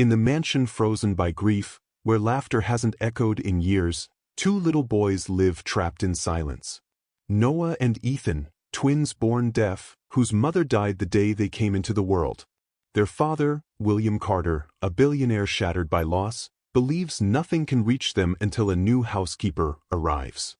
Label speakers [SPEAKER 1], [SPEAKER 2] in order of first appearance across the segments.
[SPEAKER 1] In the mansion frozen by grief, where laughter hasn't echoed in years, two little boys live trapped in silence. Noah and Ethan, twins born deaf, whose mother died the day they came into the world. Their father, William Carter, a billionaire shattered by loss, believes nothing can reach them until a new housekeeper arrives.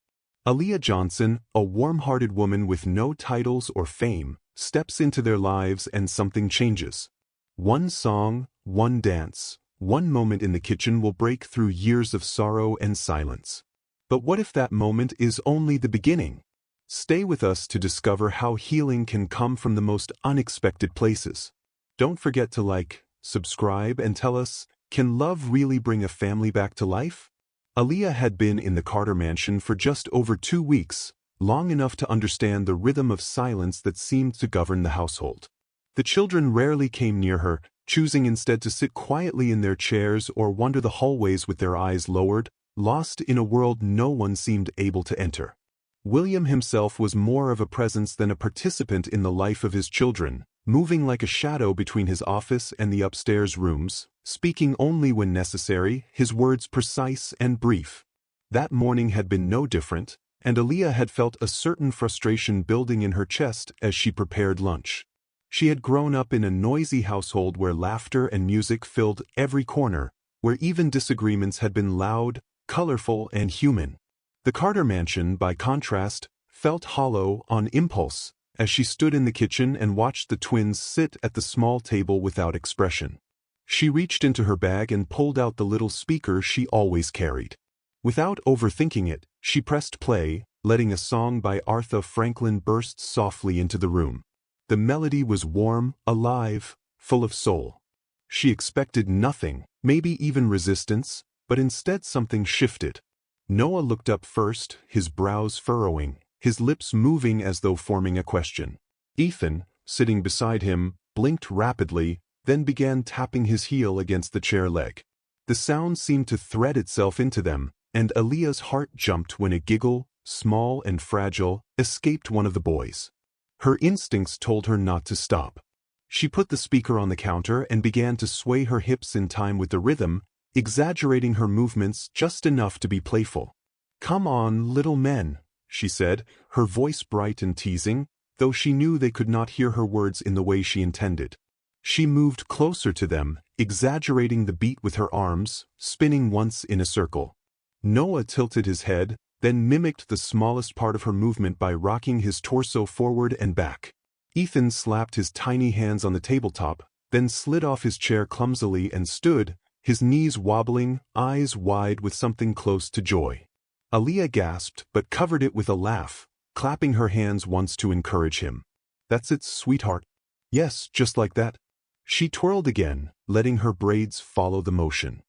[SPEAKER 1] Aaliyah Johnson, a warm-hearted woman with no titles or fame, steps into their lives and something changes. One song, one dance, one moment in the kitchen will break through years of sorrow and silence. But what if that moment is only the beginning? Stay with us to discover how healing can come from the most unexpected places. Don't forget to like, subscribe, and tell us, can love really bring a family back to life? Aaliyah had been in the Carter mansion for just over 2 weeks, long enough to understand the rhythm of silence that seemed to govern the household. The children rarely came near her, choosing instead to sit quietly in their chairs or wander the hallways with their eyes lowered, lost in a world no one seemed able to enter. William himself was more of a presence than a participant in the life of his children, moving like a shadow between his office and the upstairs rooms, speaking only when necessary, his words precise and brief. That morning had been no different, and Aaliyah had felt a certain frustration building in her chest as she prepared lunch. She had grown up in a noisy household where laughter and music filled every corner, where even disagreements had been loud, colorful, and human. The Carter mansion, by contrast, felt hollow on impulse, as she stood in the kitchen and watched the twins sit at the small table without expression. She reached into her bag and pulled out the little speaker she always carried. Without overthinking it, she pressed play, letting a song by Aretha Franklin burst softly into the room. The melody was warm, alive, full of soul. She expected nothing, maybe even resistance, but instead something shifted. Noah looked up first, his brows furrowing, his lips moving as though forming a question. Ethan, sitting beside him, blinked rapidly, then began tapping his heel against the chair leg. The sound seemed to thread itself into them, and Aaliyah's heart jumped when a giggle, small and fragile, escaped one of the boys. Her instincts told her not to stop. She put the speaker on the counter and began to sway her hips in time with the rhythm, exaggerating her movements just enough to be playful. "Come on, little men," she said, her voice bright and teasing, though she knew they could not hear her words in the way she intended. She moved closer to them, exaggerating the beat with her arms, spinning once in a circle. Noah tilted his head, then mimicked the smallest part of her movement by rocking his torso forward and back. Ethan slapped his tiny hands on the tabletop, then slid off his chair clumsily and stood, his knees wobbling, eyes wide with something close to joy. Aaliyah gasped but covered it with a laugh, clapping her hands once to encourage him. "That's it, sweetheart. Yes, just like that." She twirled again, letting her braids follow the motion.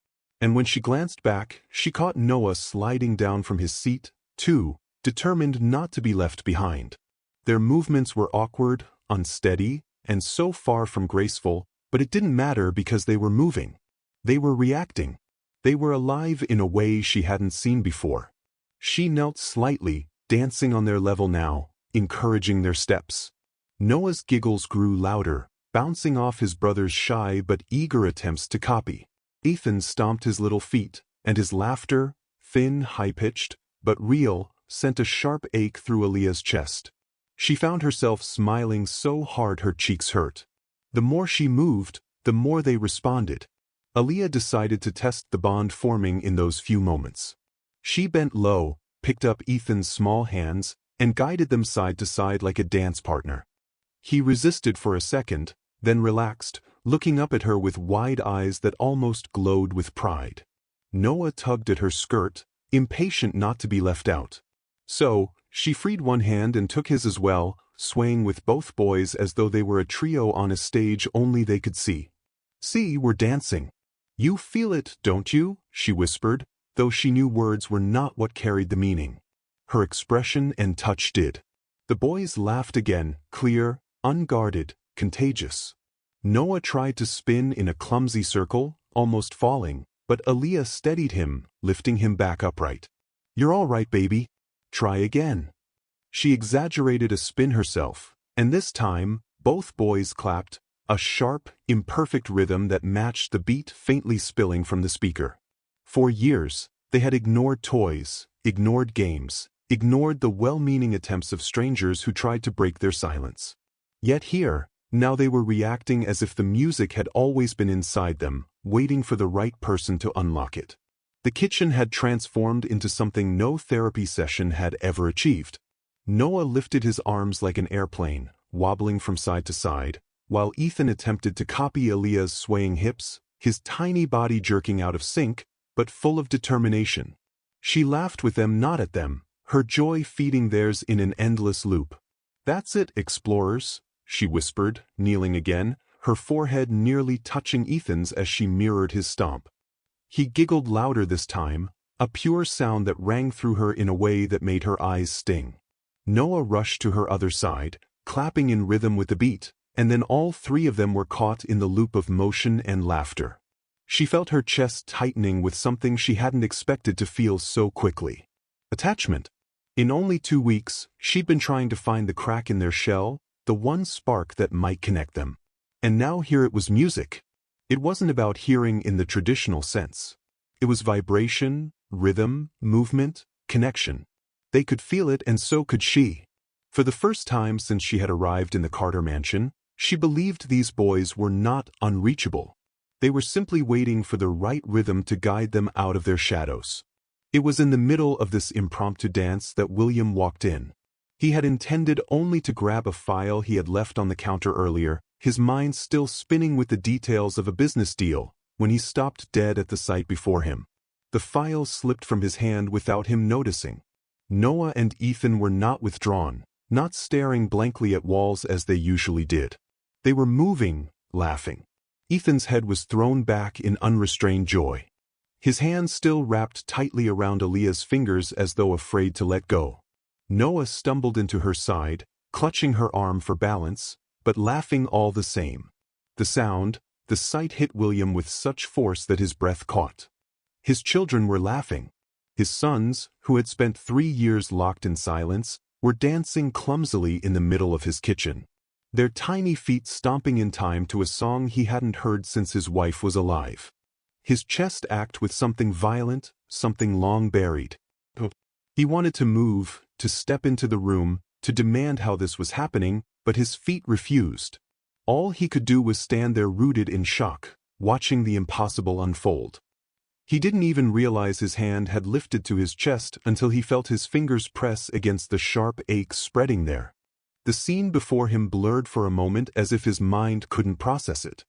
[SPEAKER 1] And when she glanced back, she caught Noah sliding down from his seat, too, determined not to be left behind. Their movements were awkward, unsteady, and so far from graceful, but it didn't matter because they were moving. They were reacting. They were alive in a way she hadn't seen before. She knelt slightly, dancing on their level now, encouraging their steps. Noah's giggles grew louder, bouncing off his brother's shy but eager attempts to copy. Ethan stomped his little feet, and his laughter, thin, high-pitched, but real, sent a sharp ache through Aaliyah's chest. She found herself smiling so hard her cheeks hurt. The more she moved, the more they responded. Aaliyah decided to test the bond forming in those few moments. She bent low, picked up Ethan's small hands, and guided them side to side like a dance partner. He resisted for a second, then relaxed, looking up at her with wide eyes that almost glowed with pride. Noah tugged at her skirt, impatient not to be left out. So, she freed one hand and took his as well, swaying with both boys as though they were a trio on a stage only they could see. "See, we're dancing. You feel it, don't you?" she whispered, though she knew words were not what carried the meaning. Her expression and touch did. The boys laughed again, clear, unguarded, contagious. Noah tried to spin in a clumsy circle, almost falling, but Aaliyah steadied him, lifting him back upright. "You're all right, baby. Try again." She exaggerated a spin herself, and this time, both boys clapped, a sharp, imperfect rhythm that matched the beat faintly spilling from the speaker. For years, they had ignored toys, ignored games, ignored the well-meaning attempts of strangers who tried to break their silence. Yet here, now they were reacting as if the music had always been inside them, waiting for the right person to unlock it. The kitchen had transformed into something no therapy session had ever achieved. Noah lifted his arms like an airplane, wobbling from side to side, while Ethan attempted to copy Aaliyah's swaying hips, his tiny body jerking out of sync, but full of determination. She laughed with them, not at them, her joy feeding theirs in an endless loop. "That's it, explorers," she whispered, kneeling again, her forehead nearly touching Ethan's as she mirrored his stomp. He giggled louder this time, a pure sound that rang through her in a way that made her eyes sting. Noah rushed to her other side, clapping in rhythm with the beat, and then all three of them were caught in the loop of motion and laughter. She felt her chest tightening with something she hadn't expected to feel so quickly. Attachment. In only 2 weeks, she'd been trying to find the crack in their shell, the one spark that might connect them. And now here it was music. It wasn't about hearing in the traditional sense. It was vibration, rhythm, movement, connection. They could feel it, and so could she. For the first time since she had arrived in the Carter mansion, she believed these boys were not unreachable. They were simply waiting for the right rhythm to guide them out of their shadows. It was in the middle of this impromptu dance that William walked in. He had intended only to grab a file he had left on the counter earlier, his mind still spinning with the details of a business deal, when he stopped dead at the sight before him. The file slipped from his hand without him noticing. Noah and Ethan were not withdrawn, not staring blankly at walls as they usually did. They were moving, laughing. Ethan's head was thrown back in unrestrained joy. His hand still wrapped tightly around Aaliyah's fingers as though afraid to let go. Noah stumbled into her side, clutching her arm for balance, but laughing all the same. The sound, the sight hit William with such force that his breath caught. His children were laughing. His sons, who had spent 3 years locked in silence, were dancing clumsily in the middle of his kitchen, their tiny feet stomping in time to a song he hadn't heard since his wife was alive. His chest ached with something violent, something long buried. He wanted to move, to step into the room, to demand how this was happening, but his feet refused. All he could do was stand there rooted in shock, watching the impossible unfold. He didn't even realize his hand had lifted to his chest until he felt his fingers press against the sharp ache spreading there. The scene before him blurred for a moment as if his mind couldn't process it.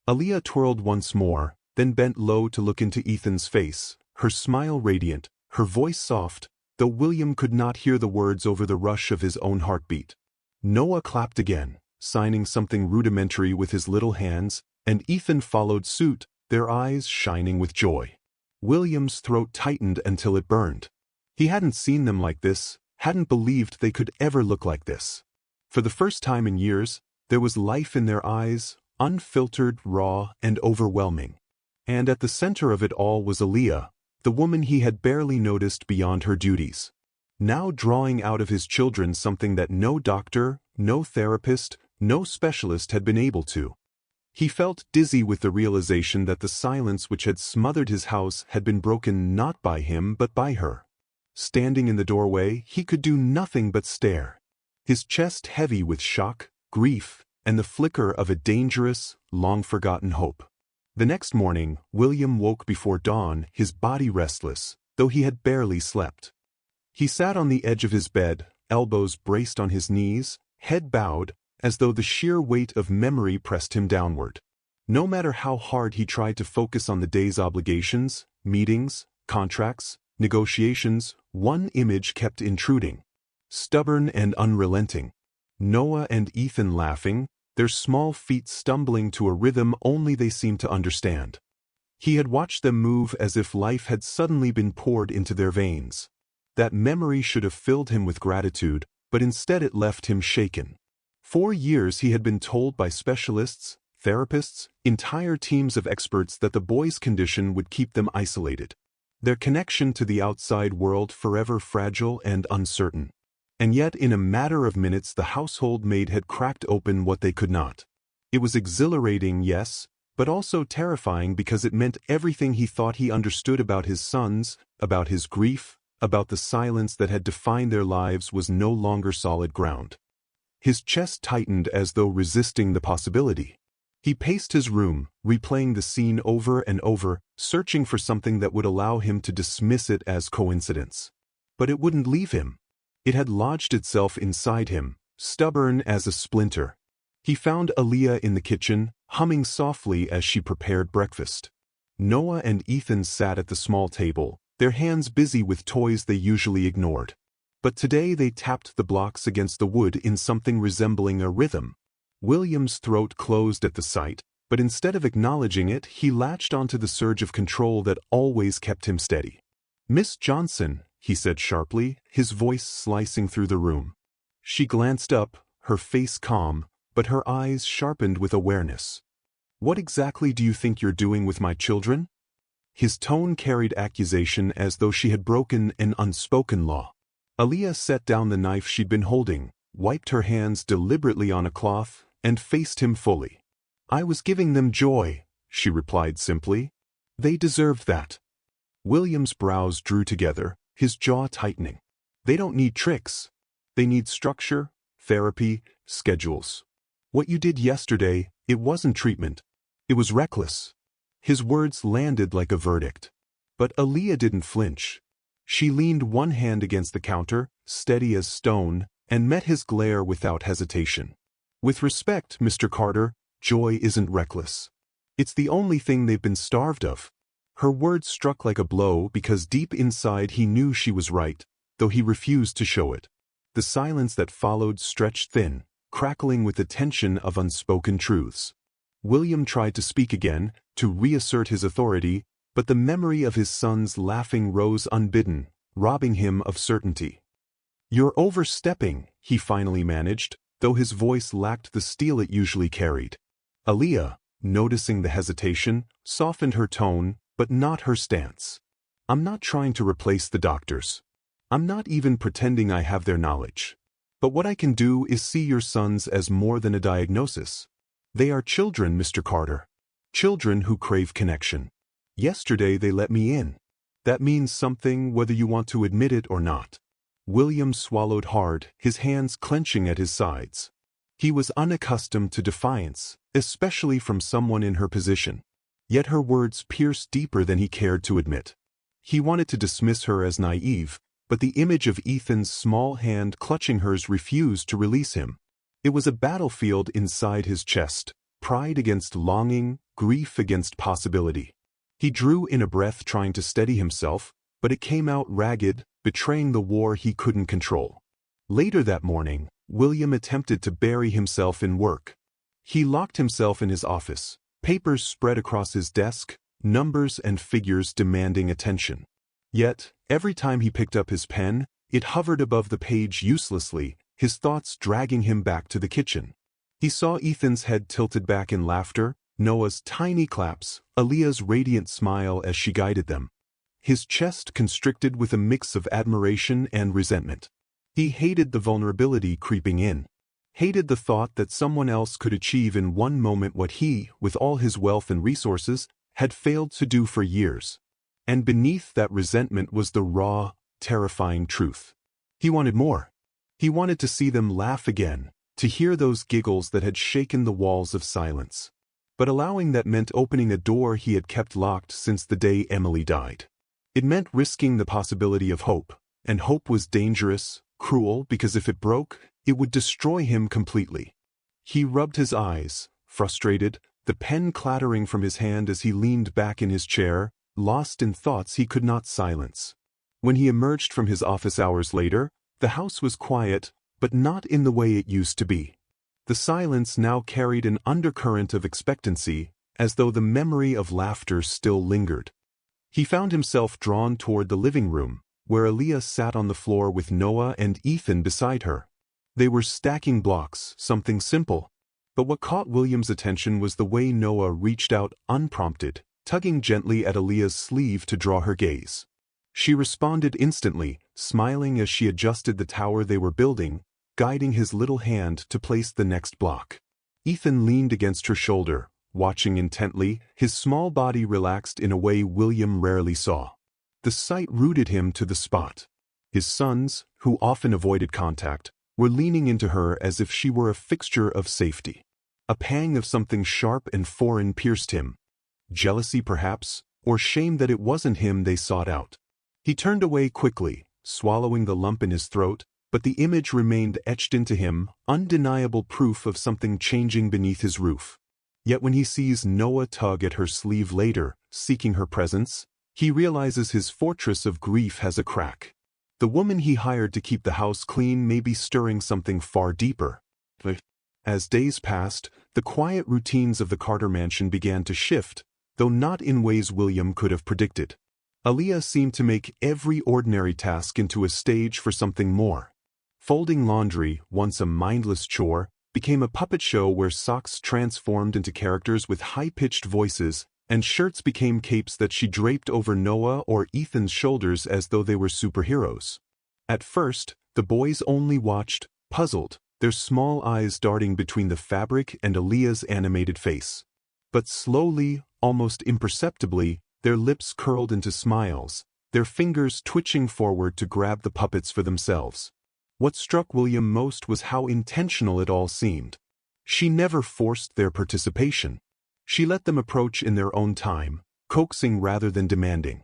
[SPEAKER 1] Aaliyah twirled once more, then bent low to look into Ethan's face, her smile radiant, her voice soft, though William could not hear the words over the rush of his own heartbeat. Noah clapped again, signing something rudimentary with his little hands, and Ethan followed suit, their eyes shining with joy. William's throat tightened until it burned. He hadn't seen them like this, hadn't believed they could ever look like this. For the first time in years, there was life in their eyes, unfiltered, raw, and overwhelming. And at the center of it all was Aaliyah, the woman he had barely noticed beyond her duties. Now drawing out of his children something that no doctor, no therapist, no specialist had been able to. He felt dizzy with the realization that the silence which had smothered his house had been broken not by him but by her. Standing in the doorway, he could do nothing but stare, his chest heavy with shock, grief, and the flicker of a dangerous, long-forgotten hope. The next morning, William woke before dawn, his body restless, though he had barely slept. He sat on the edge of his bed, elbows braced on his knees, head bowed, as though the sheer weight of memory pressed him downward. No matter how hard he tried to focus on the day's obligations, meetings, contracts, negotiations, one image kept intruding. Stubborn and unrelenting. Noah and Ethan laughing, their small feet stumbling to a rhythm only they seemed to understand. He had watched them move as if life had suddenly been poured into their veins. That memory should have filled him with gratitude, but instead it left him shaken. 4 years he had been told by specialists, therapists, entire teams of experts that the boys' condition would keep them isolated, their connection to the outside world forever fragile and uncertain. And yet in a matter of minutes the household maid had cracked open what they could not. It was exhilarating, yes, but also terrifying because it meant everything he thought he understood about his sons, about his grief, about the silence that had defined their lives was no longer solid ground. His chest tightened as though resisting the possibility. He paced his room, replaying the scene over and over, searching for something that would allow him to dismiss it as coincidence. But it wouldn't leave him. It had lodged itself inside him, stubborn as a splinter. He found Aaliyah in the kitchen, humming softly as she prepared breakfast. Noah and Ethan sat at the small table, their hands busy with toys they usually ignored. But today they tapped the blocks against the wood in something resembling a rhythm. William's throat closed at the sight, but instead of acknowledging it, he latched onto the surge of control that always kept him steady. "Miss Johnson," he said sharply, his voice slicing through the room. She glanced up, her face calm, but her eyes sharpened with awareness. "What exactly do you think you're doing with my children?" His tone carried accusation as though she had broken an unspoken law. Aaliyah set down the knife she'd been holding, wiped her hands deliberately on a cloth, and faced him fully. "I was giving them joy," she replied simply. "They deserved that." William's brows drew together, his jaw tightening. "They don't need tricks. They need structure, therapy, schedules. What you did yesterday, it wasn't treatment. It was reckless." His words landed like a verdict. But Aaliyah didn't flinch. She leaned one hand against the counter, steady as stone, and met his glare without hesitation. "With respect, Mr. Carter, joy isn't reckless. It's the only thing they've been starved of." Her words struck like a blow because deep inside he knew she was right, though he refused to show it. The silence that followed stretched thin, crackling with the tension of unspoken truths. William tried to speak again, to reassert his authority, but the memory of his son's laughing rose unbidden, robbing him of certainty. "You're overstepping," he finally managed, though his voice lacked the steel it usually carried. Aaliyah, noticing the hesitation, softened her tone, but not her stance. "I'm not trying to replace the doctors. I'm not even pretending I have their knowledge. But what I can do is see your sons as more than a diagnosis. They are children, Mr. Carter. Children who crave connection. Yesterday they let me in. That means something whether you want to admit it or not." William swallowed hard, his hands clenching at his sides. He was unaccustomed to defiance, especially from someone in her position. Yet her words pierced deeper than he cared to admit. He wanted to dismiss her as naive, but the image of Ethan's small hand clutching hers refused to release him. It was a battlefield inside his chest, pride against longing, grief against possibility. He drew in a breath trying to steady himself, but it came out ragged, betraying the war he couldn't control. Later that morning, William attempted to bury himself in work. He locked himself in his office, papers spread across his desk, numbers and figures demanding attention. Yet, every time he picked up his pen, it hovered above the page uselessly, his thoughts dragging him back to the kitchen. He saw Ethan's head tilted back in laughter, Noah's tiny claps, Aaliyah's radiant smile as she guided them. His chest constricted with a mix of admiration and resentment. He hated the vulnerability creeping in. Hated the thought that someone else could achieve in one moment what he, with all his wealth and resources, had failed to do for years. And beneath that resentment was the raw, terrifying truth. He wanted more. He wanted to see them laugh again, to hear those giggles that had shaken the walls of silence. But allowing that meant opening a door he had kept locked since the day Emily died. It meant risking the possibility of hope, and hope was dangerous, cruel, because if it broke, it would destroy him completely. He rubbed his eyes, frustrated, the pen clattering from his hand as he leaned back in his chair, lost in thoughts he could not silence. When he emerged from his office hours later, the house was quiet, but not in the way it used to be. The silence now carried an undercurrent of expectancy, as though the memory of laughter still lingered. He found himself drawn toward the living room, where Aaliyah sat on the floor with Noah and Ethan beside her. They were stacking blocks, something simple. But what caught William's attention was the way Noah reached out unprompted, tugging gently at Aaliyah's sleeve to draw her gaze. She responded instantly, smiling as she adjusted the tower they were building, guiding his little hand to place the next block. Ethan leaned against her shoulder, watching intently, his small body relaxed in a way William rarely saw. The sight rooted him to the spot. His sons, who often avoided contact, were leaning into her as if she were a fixture of safety. A pang of something sharp and foreign pierced him. Jealousy perhaps, or shame that it wasn't him they sought out. He turned away quickly, swallowing the lump in his throat, but the image remained etched into him, undeniable proof of something changing beneath his roof. Yet when he sees Noah tug at her sleeve later, seeking her presence, he realizes his fortress of grief has a crack. The woman he hired to keep the house clean may be stirring something far deeper. As days passed, the quiet routines of the Carter mansion began to shift, though not in ways William could have predicted. Aaliyah seemed to make every ordinary task into a stage for something more. Folding laundry, once a mindless chore, became a puppet show where socks transformed into characters with high-pitched voices, and shirts became capes that she draped over Noah or Ethan's shoulders as though they were superheroes. At first, the boys only watched, puzzled, their small eyes darting between the fabric and Aaliyah's animated face. But slowly, almost imperceptibly, their lips curled into smiles, their fingers twitching forward to grab the puppets for themselves. What struck William most was how intentional it all seemed. She never forced their participation. She let them approach in their own time, coaxing rather than demanding.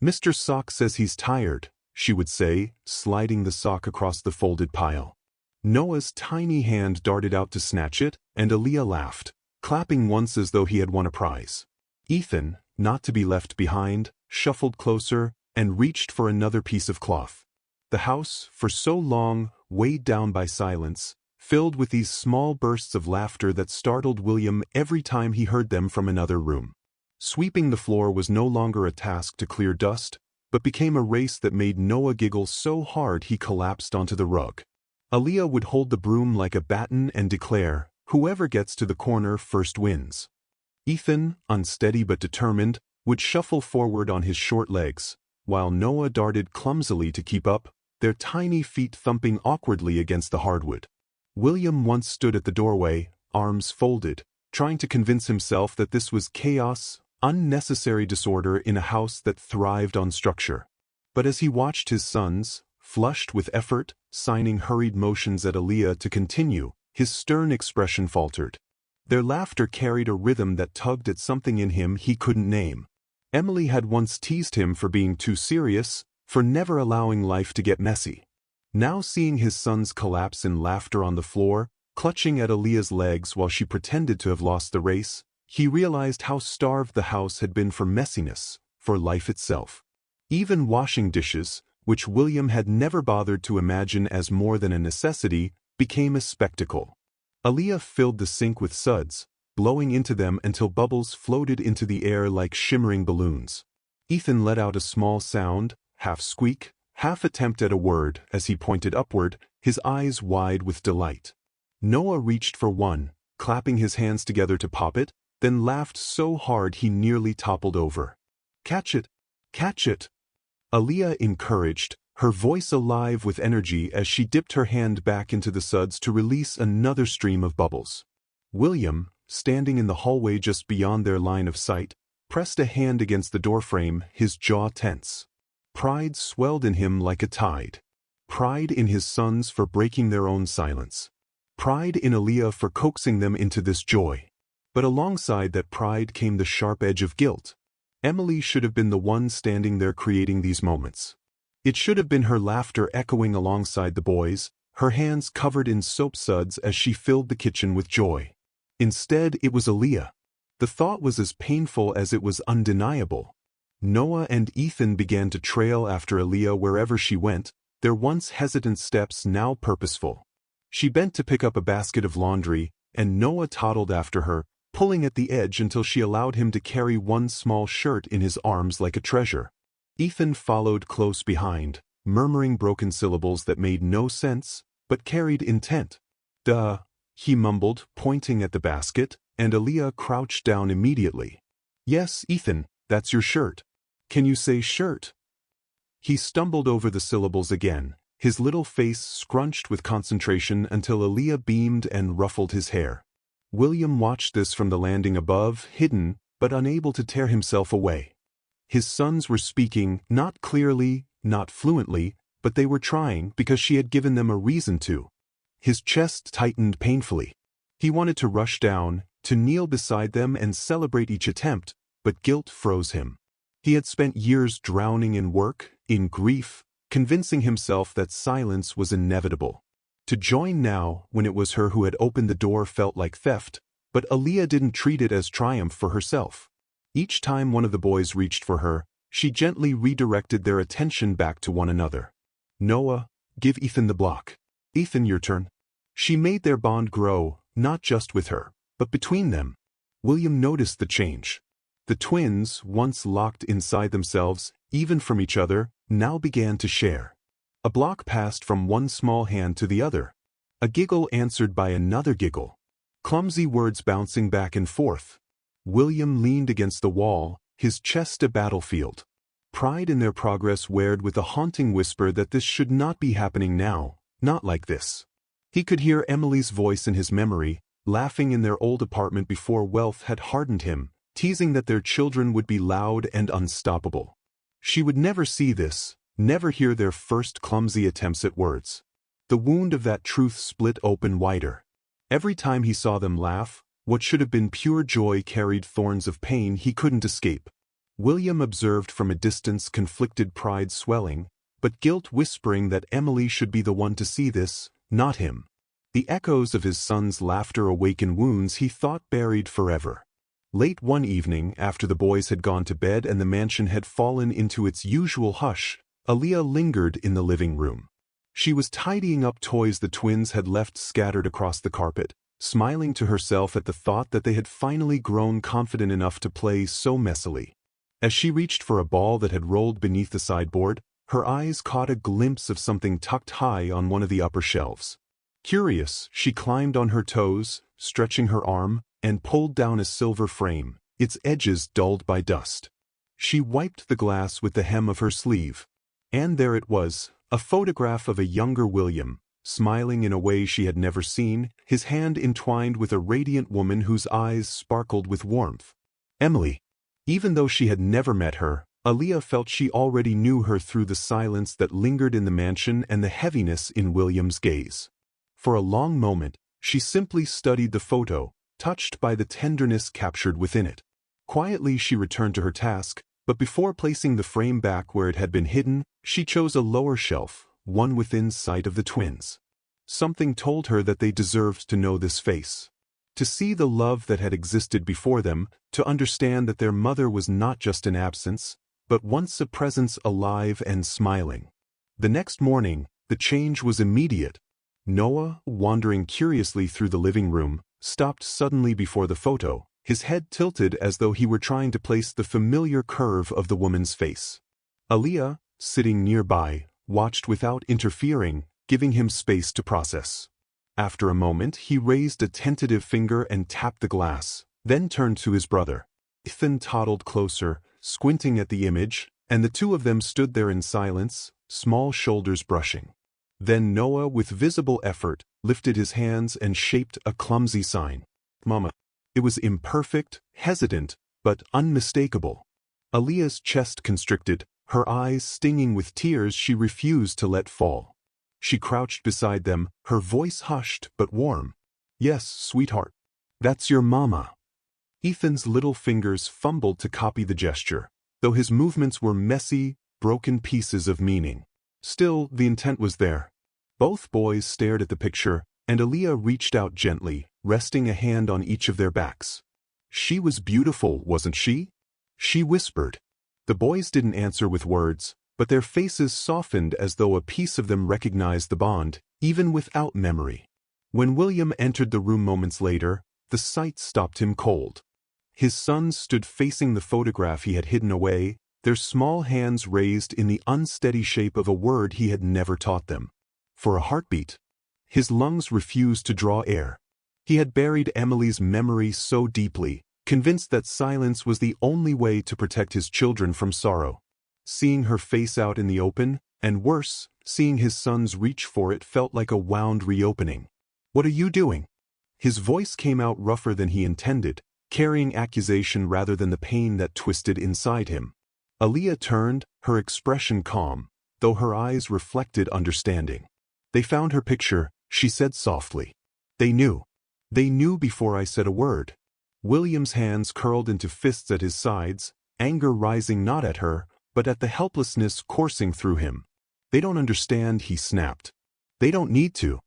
[SPEAKER 1] "Mr. Sock says he's tired," she would say, sliding the sock across the folded pile. Noah's tiny hand darted out to snatch it, and Aaliyah laughed, clapping once as though he had won a prize. Ethan, not to be left behind, shuffled closer and reached for another piece of cloth. The house, for so long, weighed down by silence, filled with these small bursts of laughter that startled William every time he heard them from another room. Sweeping the floor was no longer a task to clear dust, but became a race that made Noah giggle so hard he collapsed onto the rug. Aaliyah would hold the broom like a baton and declare, "Whoever gets to the corner first wins." Ethan, unsteady but determined, would shuffle forward on his short legs, while Noah darted clumsily to keep up, their tiny feet thumping awkwardly against the hardwood. William once stood at the doorway, arms folded, trying to convince himself that this was chaos, unnecessary disorder in a house that thrived on structure. But as he watched his sons, flushed with effort, signing hurried motions at Aaliyah to continue, his stern expression faltered. Their laughter carried a rhythm that tugged at something in him he couldn't name. Emily had once teased him for being too serious, for never allowing life to get messy. Now seeing his sons collapse in laughter on the floor, clutching at Aaliyah's legs while she pretended to have lost the race, he realized how starved the house had been for messiness, for life itself. Even washing dishes, which William had never bothered to imagine as more than a necessity, became a spectacle. Aaliyah filled the sink with suds, blowing into them until bubbles floated into the air like shimmering balloons. Ethan let out a small sound, half squeak, half attempt at a word as he pointed upward, his eyes wide with delight. Noah reached for one, clapping his hands together to pop it, then laughed so hard he nearly toppled over. "Catch it! Catch it!" Aaliyah encouraged, her voice alive with energy as she dipped her hand back into the suds to release another stream of bubbles. William, standing in the hallway just beyond their line of sight, pressed a hand against the doorframe, his jaw tense. Pride swelled in him like a tide. Pride in his sons for breaking their own silence. Pride in Aaliyah for coaxing them into this joy. But alongside that pride came the sharp edge of guilt. Emily should have been the one standing there creating these moments. It should have been her laughter echoing alongside the boys, her hands covered in soap suds as she filled the kitchen with joy. Instead, it was Aaliyah. The thought was as painful as it was undeniable. Noah and Ethan began to trail after Aaliyah wherever she went, their once hesitant steps now purposeful. She bent to pick up a basket of laundry, and Noah toddled after her, pulling at the edge until she allowed him to carry one small shirt in his arms like a treasure. Ethan followed close behind, murmuring broken syllables that made no sense, but carried intent. "Duh," he mumbled, pointing at the basket, and Aaliyah crouched down immediately. "Yes, Ethan, that's your shirt. Can you say shirt?" He stumbled over the syllables again, his little face scrunched with concentration until Aaliyah beamed and ruffled his hair. William watched this from the landing above, hidden, but unable to tear himself away. His sons were speaking, not clearly, not fluently, but they were trying because she had given them a reason to. His chest tightened painfully. He wanted to rush down, to kneel beside them and celebrate each attempt, but guilt froze him. He had spent years drowning in work, in grief, convincing himself that silence was inevitable. To join now, when it was her who had opened the door, felt like theft, but Aaliyah didn't treat it as triumph for herself. Each time one of the boys reached for her, she gently redirected their attention back to one another. Noah, give Ethan the block. Ethan, your turn. She made their bond grow, not just with her, but between them. William noticed the change. The twins, once locked inside themselves, even from each other, now began to share. A block passed from one small hand to the other. A giggle answered by another giggle. Clumsy words bouncing back and forth. William leaned against the wall, his chest a battlefield. Pride in their progress wared with a haunting whisper that this should not be happening now, not like this. He could hear Emily's voice in his memory, laughing in their old apartment before wealth had hardened him, teasing that their children would be loud and unstoppable. She would never see this, never hear their first clumsy attempts at words. The wound of that truth split open wider. Every time he saw them laugh, what should have been pure joy carried thorns of pain he couldn't escape. William observed from a distance conflicted pride swelling, but guilt whispering that Emily should be the one to see this, not him. The echoes of his son's laughter awakened wounds he thought buried forever. Late one evening, after the boys had gone to bed and the mansion had fallen into its usual hush, Aaliyah lingered in the living room. She was tidying up toys the twins had left scattered across the carpet, smiling to herself at the thought that they had finally grown confident enough to play so messily. As she reached for a ball that had rolled beneath the sideboard, her eyes caught a glimpse of something tucked high on one of the upper shelves. Curious, she climbed on her toes, stretching her arm, and pulled down a silver frame, its edges dulled by dust. She wiped the glass with the hem of her sleeve. And there it was, a photograph of a younger William, smiling in a way she had never seen, his hand entwined with a radiant woman whose eyes sparkled with warmth. Emily. Even though she had never met her, Aaliyah felt she already knew her through the silence that lingered in the mansion and the heaviness in William's gaze. For a long moment, she simply studied the photo, touched by the tenderness captured within it. Quietly she returned to her task, but before placing the frame back where it had been hidden, she chose a lower shelf, one within sight of the twins. Something told her that they deserved to know this face. To see the love that had existed before them, to understand that their mother was not just an absence, but once a presence alive and smiling. The next morning, the change was immediate. Noah, wandering curiously through the living room, stopped suddenly before the photo, his head tilted as though he were trying to place the familiar curve of the woman's face. Aaliyah, sitting nearby, watched without interfering, giving him space to process. After a moment, he raised a tentative finger and tapped the glass, then turned to his brother. Ethan toddled closer, squinting at the image, and the two of them stood there in silence, small shoulders brushing. Then Noah, with visible effort, lifted his hands and shaped a clumsy sign. Mama. It was imperfect, hesitant, but unmistakable. Aaliyah's chest constricted, her eyes stinging with tears she refused to let fall. She crouched beside them, her voice hushed but warm. Yes, sweetheart. That's your mama. Ethan's little fingers fumbled to copy the gesture, though his movements were messy, broken pieces of meaning. Still, the intent was there. Both boys stared at the picture, and Aaliyah reached out gently, resting a hand on each of their backs. She was beautiful, wasn't she? She whispered. The boys didn't answer with words, but their faces softened as though a piece of them recognized the bond, even without memory. When William entered the room moments later, the sight stopped him cold. His sons stood facing the photograph he had hidden away, their small hands raised in the unsteady shape of a word he had never taught them. For a heartbeat. His lungs refused to draw air. He had buried Emily's memory so deeply, convinced that silence was the only way to protect his children from sorrow. Seeing her face out in the open, and worse, seeing his sons reach for it felt like a wound reopening. What are you doing? His voice came out rougher than he intended, carrying accusation rather than the pain that twisted inside him. Aaliyah turned, her expression calm, though her eyes reflected understanding. "They found her picture," she said softly. "They knew. They knew before I said a word." William's hands curled into fists at his sides, anger rising not at her, but at the helplessness coursing through him. "They don't understand," he snapped. "They don't need to."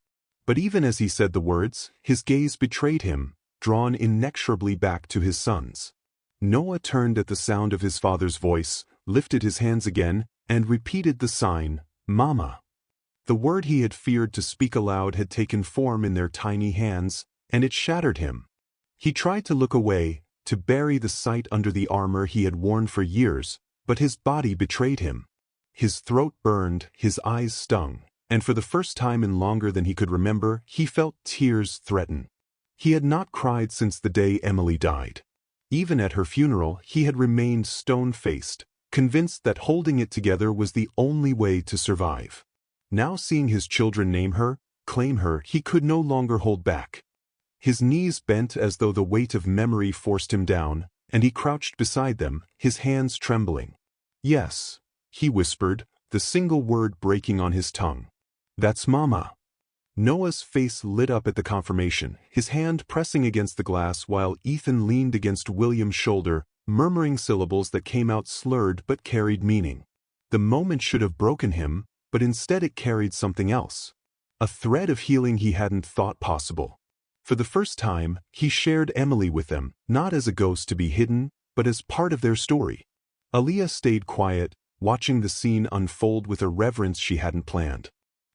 [SPEAKER 1] But even as he said the words, his gaze betrayed him, drawn inexorably back to his sons. Noah turned at the sound of his father's voice, lifted his hands again, and repeated the sign, "Mama." The word he had feared to speak aloud had taken form in their tiny hands, and it shattered him. He tried to look away, to bury the sight under the armor he had worn for years, but his body betrayed him. His throat burned, his eyes stung, and for the first time in longer than he could remember, he felt tears threaten. He had not cried since the day Emily died. Even at her funeral, he had remained stone-faced, convinced that holding it together was the only way to survive. Now seeing his children name her, claim her, he could no longer hold back. His knees bent as though the weight of memory forced him down, and he crouched beside them, his hands trembling. "Yes," he whispered, the single word breaking on his tongue. "That's Mama." Noah's face lit up at the confirmation, his hand pressing against the glass while Ethan leaned against William's shoulder, murmuring syllables that came out slurred but carried meaning. The moment should have broken him, but instead it carried something else. A thread of healing he hadn't thought possible. For the first time, he shared Emily with them, not as a ghost to be hidden, but as part of their story. Aaliyah stayed quiet, watching the scene unfold with a reverence she hadn't planned.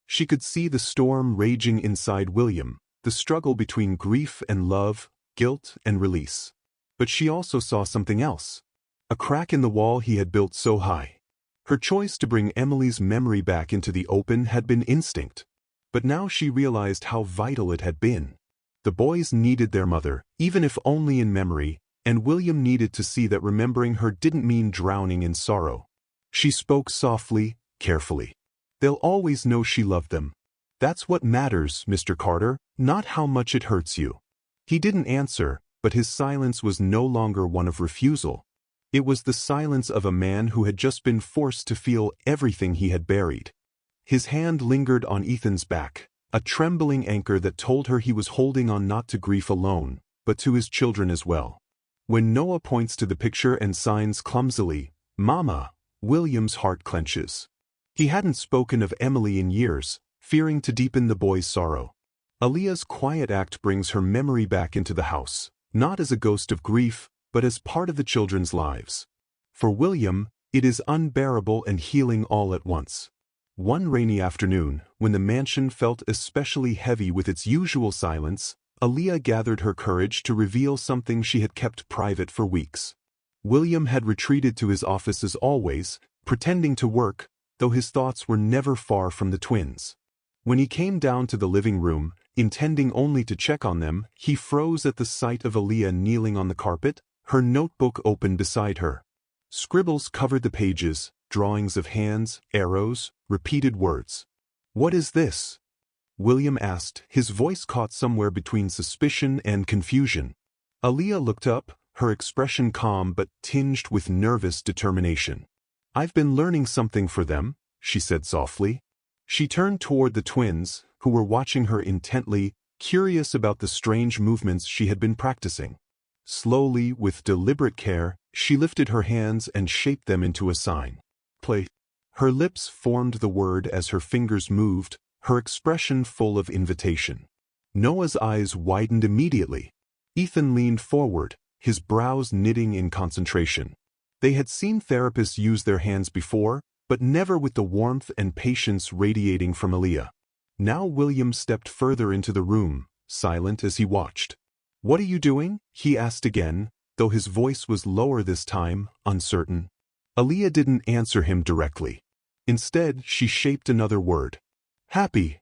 [SPEAKER 1] She could see the storm raging inside William, the struggle between grief and love, guilt and release. But she also saw something else. A crack in the wall he had built so high. Her choice to bring Emily's memory back into the open had been instinct. But now she realized how vital it had been. The boys needed their mother, even if only in memory, and William needed to see that remembering her didn't mean drowning in sorrow. She spoke softly, carefully. "They'll always know she loved them. That's what matters, Mr. Carter, not how much it hurts you." He didn't answer, but his silence was no longer one of refusal. It was the silence of a man who had just been forced to feel everything he had buried. His hand lingered on Ethan's back, a trembling anchor that told her he was holding on not to grief alone, but to his children as well. When Noah points to the picture and signs clumsily, "Mama," William's heart clenches. He hadn't spoken of Emily in years, fearing to deepen the boy's sorrow. Aaliyah's quiet act brings her memory back into the house, not as a ghost of grief, but as part of the children's lives. For William, it is unbearable and healing all at once. One rainy afternoon, when the mansion felt especially heavy with its usual silence, Aaliyah gathered her courage to reveal something she had kept private for weeks. William had retreated to his office as always, pretending to work, though his thoughts were never far from the twins. When he came down to the living room, intending only to check on them, he froze at the sight of Aaliyah kneeling on the carpet, her notebook open beside her. Scribbles covered the pages, drawings of hands, arrows, repeated words. "What is this?" William asked, his voice caught somewhere between suspicion and confusion. Aaliyah looked up, her expression calm but tinged with nervous determination. "I've been learning something for them," she said softly. She turned toward the twins, who were watching her intently, curious about the strange movements she had been practicing. Slowly, with deliberate care, she lifted her hands and shaped them into a sign. "Play." Her lips formed the word as her fingers moved, her expression full of invitation. Noah's eyes widened immediately. Ethan leaned forward, his brows knitting in concentration. They had seen therapists use their hands before, but never with the warmth and patience radiating from Aaliyah. Now William stepped further into the room, silent as he watched. "What are you doing?" he asked again, though his voice was lower this time, uncertain. Aaliyah didn't answer him directly. Instead, she shaped another word. "Happy."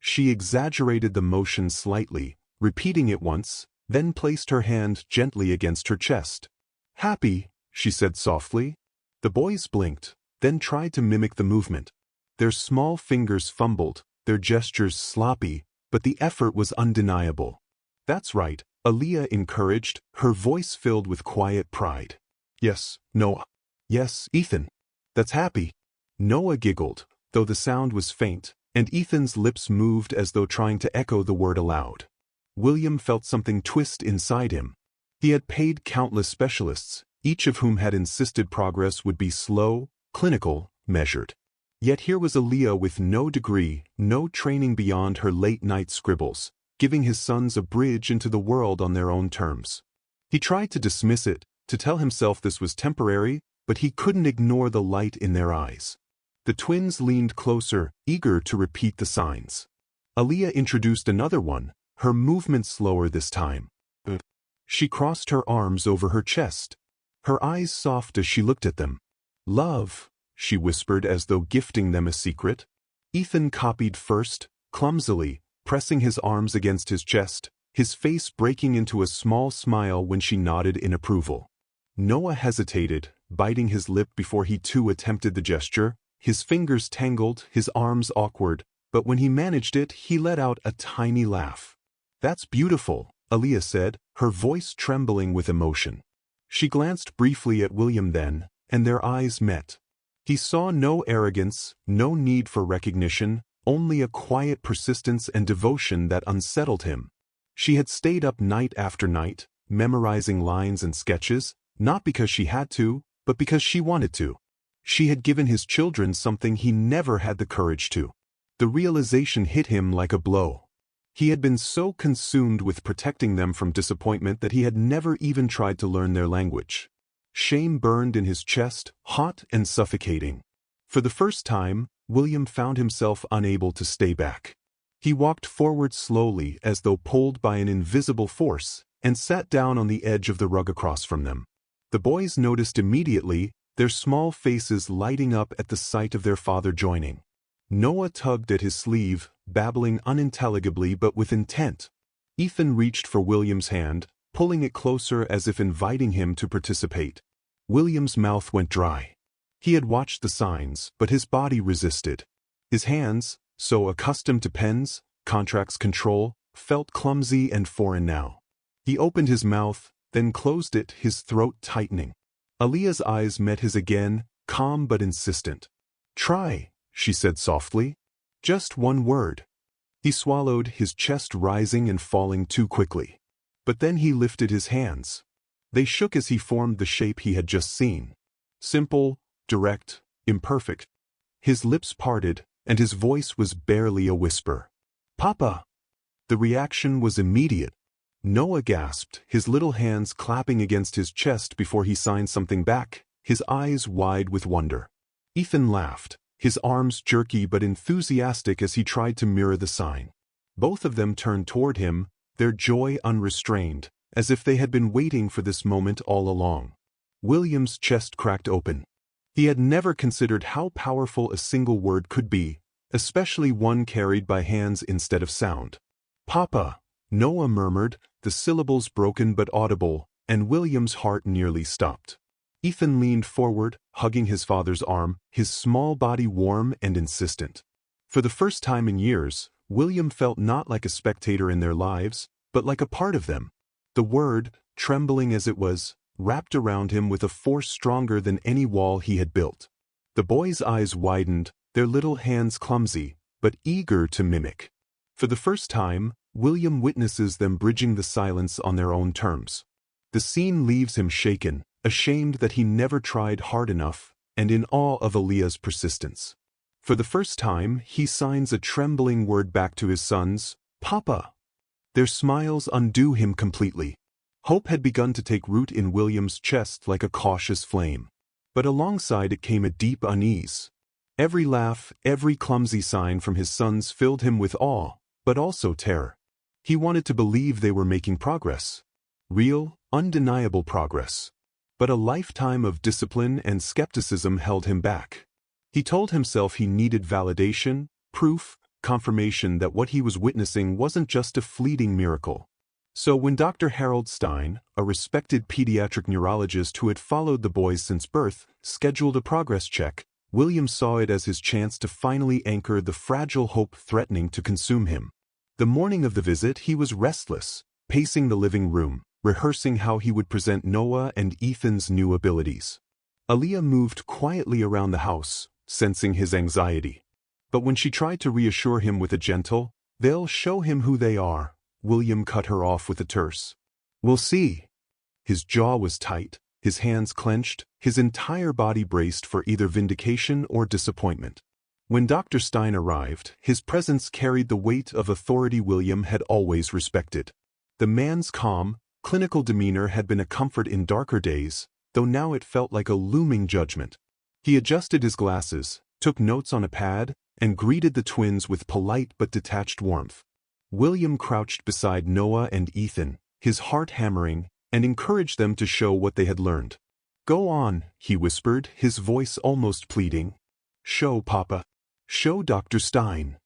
[SPEAKER 1] She exaggerated the motion slightly, repeating it once, then placed her hand gently against her chest. "Happy," she said softly. The boys blinked, then tried to mimic the movement. Their small fingers fumbled, their gestures sloppy, but the effort was undeniable. That's right, Aaliyah encouraged, her voice filled with quiet pride. Yes, Noah. Yes, Ethan. That's happy. Noah giggled, though the sound was faint, and Ethan's lips moved as though trying to echo the word aloud. William felt something twist inside him. He had paid countless specialists, each of whom had insisted progress would be slow, clinical, measured. Yet here was Aaliyah with no degree, no training beyond her late-night scribbles, giving his sons a bridge into the world on their own terms. He tried to dismiss it, to tell himself this was temporary, but he couldn't ignore the light in their eyes. The twins leaned closer, eager to repeat the signs. Aaliyah introduced another one, her movement slower this time. She crossed her arms over her chest, her eyes soft as she looked at them. Love, she whispered as though gifting them a secret. Ethan copied first, clumsily, pressing his arms against his chest, his face breaking into a small smile when she nodded in approval. Noah hesitated, biting his lip before he too attempted the gesture, his fingers tangled, his arms awkward, but when he managed it, he let out a tiny laugh. That's beautiful, Aaliyah said, her voice trembling with emotion. She glanced briefly at William then, and their eyes met. He saw no arrogance, no need for recognition, only a quiet persistence and devotion that unsettled him. She had stayed up night after night, memorizing lines and sketches, not because she had to, but because she wanted to. She had given his children something he never had the courage to. The realization hit him like a blow. He had been so consumed with protecting them from disappointment that he had never even tried to learn their language. Shame burned in his chest, hot and suffocating. For the first time, William found himself unable to stay back. He walked forward slowly as though pulled by an invisible force, and sat down on the edge of the rug across from them. The boys noticed immediately, their small faces lighting up at the sight of their father joining. Noah tugged at his sleeve, babbling unintelligibly but with intent. Ethan reached for William's hand, pulling it closer as if inviting him to participate. William's mouth went dry. He had watched the signs, but his body resisted. His hands, so accustomed to pens, contracts control, felt clumsy and foreign now. He opened his mouth, then closed it, his throat tightening. Aaliyah's eyes met his again, calm but insistent. Try, she said softly. Just one word. He swallowed, his chest rising and falling too quickly. But then he lifted his hands. They shook as he formed the shape he had just seen. Simple, direct, imperfect. His lips parted, and his voice was barely a whisper. Papa! The reaction was immediate. Noah gasped, his little hands clapping against his chest before he signed something back, his eyes wide with wonder. Ethan laughed, his arms jerky but enthusiastic as he tried to mirror the sign. Both of them turned toward him, their joy unrestrained, as if they had been waiting for this moment all along. William's chest cracked open. He had never considered how powerful a single word could be, especially one carried by hands instead of sound. Papa, Noah murmured, the syllables broken but audible, and William's heart nearly stopped. Ethan leaned forward, hugging his father's arm, his small body warm and insistent. For the first time in years, William felt not like a spectator in their lives, but like a part of them. The word, trembling as it was, wrapped around him with a force stronger than any wall he had built. The boys' eyes widened, their little hands clumsy, but eager to mimic. For the first time, William witnesses them bridging the silence on their own terms. The scene leaves him shaken, ashamed that he never tried hard enough, and in awe of Aaliyah's persistence. For the first time, he signs a trembling word back to his sons, Papa. Their smiles undo him completely. Hope had begun to take root in William's chest like a cautious flame. But alongside it came a deep unease. Every laugh, every clumsy sign from his sons filled him with awe, but also terror. He wanted to believe they were making progress. Real, undeniable progress. But a lifetime of discipline and skepticism held him back. He told himself he needed validation, proof, confirmation that what he was witnessing wasn't just a fleeting miracle. So when Dr. Harold Stein, a respected pediatric neurologist who had followed the boys since birth, scheduled a progress check, William saw it as his chance to finally anchor the fragile hope threatening to consume him. The morning of the visit he was restless, pacing the living room, rehearsing how he would present Noah and Ethan's new abilities. Aaliyah moved quietly around the house, sensing his anxiety. But when she tried to reassure him with a gentle, "They'll show him who they are," William cut her off with a terse, "We'll see." His jaw was tight, his hands clenched, his entire body braced for either vindication or disappointment. When Dr. Stein arrived, his presence carried the weight of authority William had always respected. The man's calm, clinical demeanor had been a comfort in darker days, though now it felt like a looming judgment. He adjusted his glasses, took notes on a pad, and greeted the twins with polite but detached warmth. William crouched beside Noah and Ethan, his heart hammering, and encouraged them to show what they had learned. "Go on," he whispered, his voice almost pleading. "Show, Papa. Show Dr. Stein."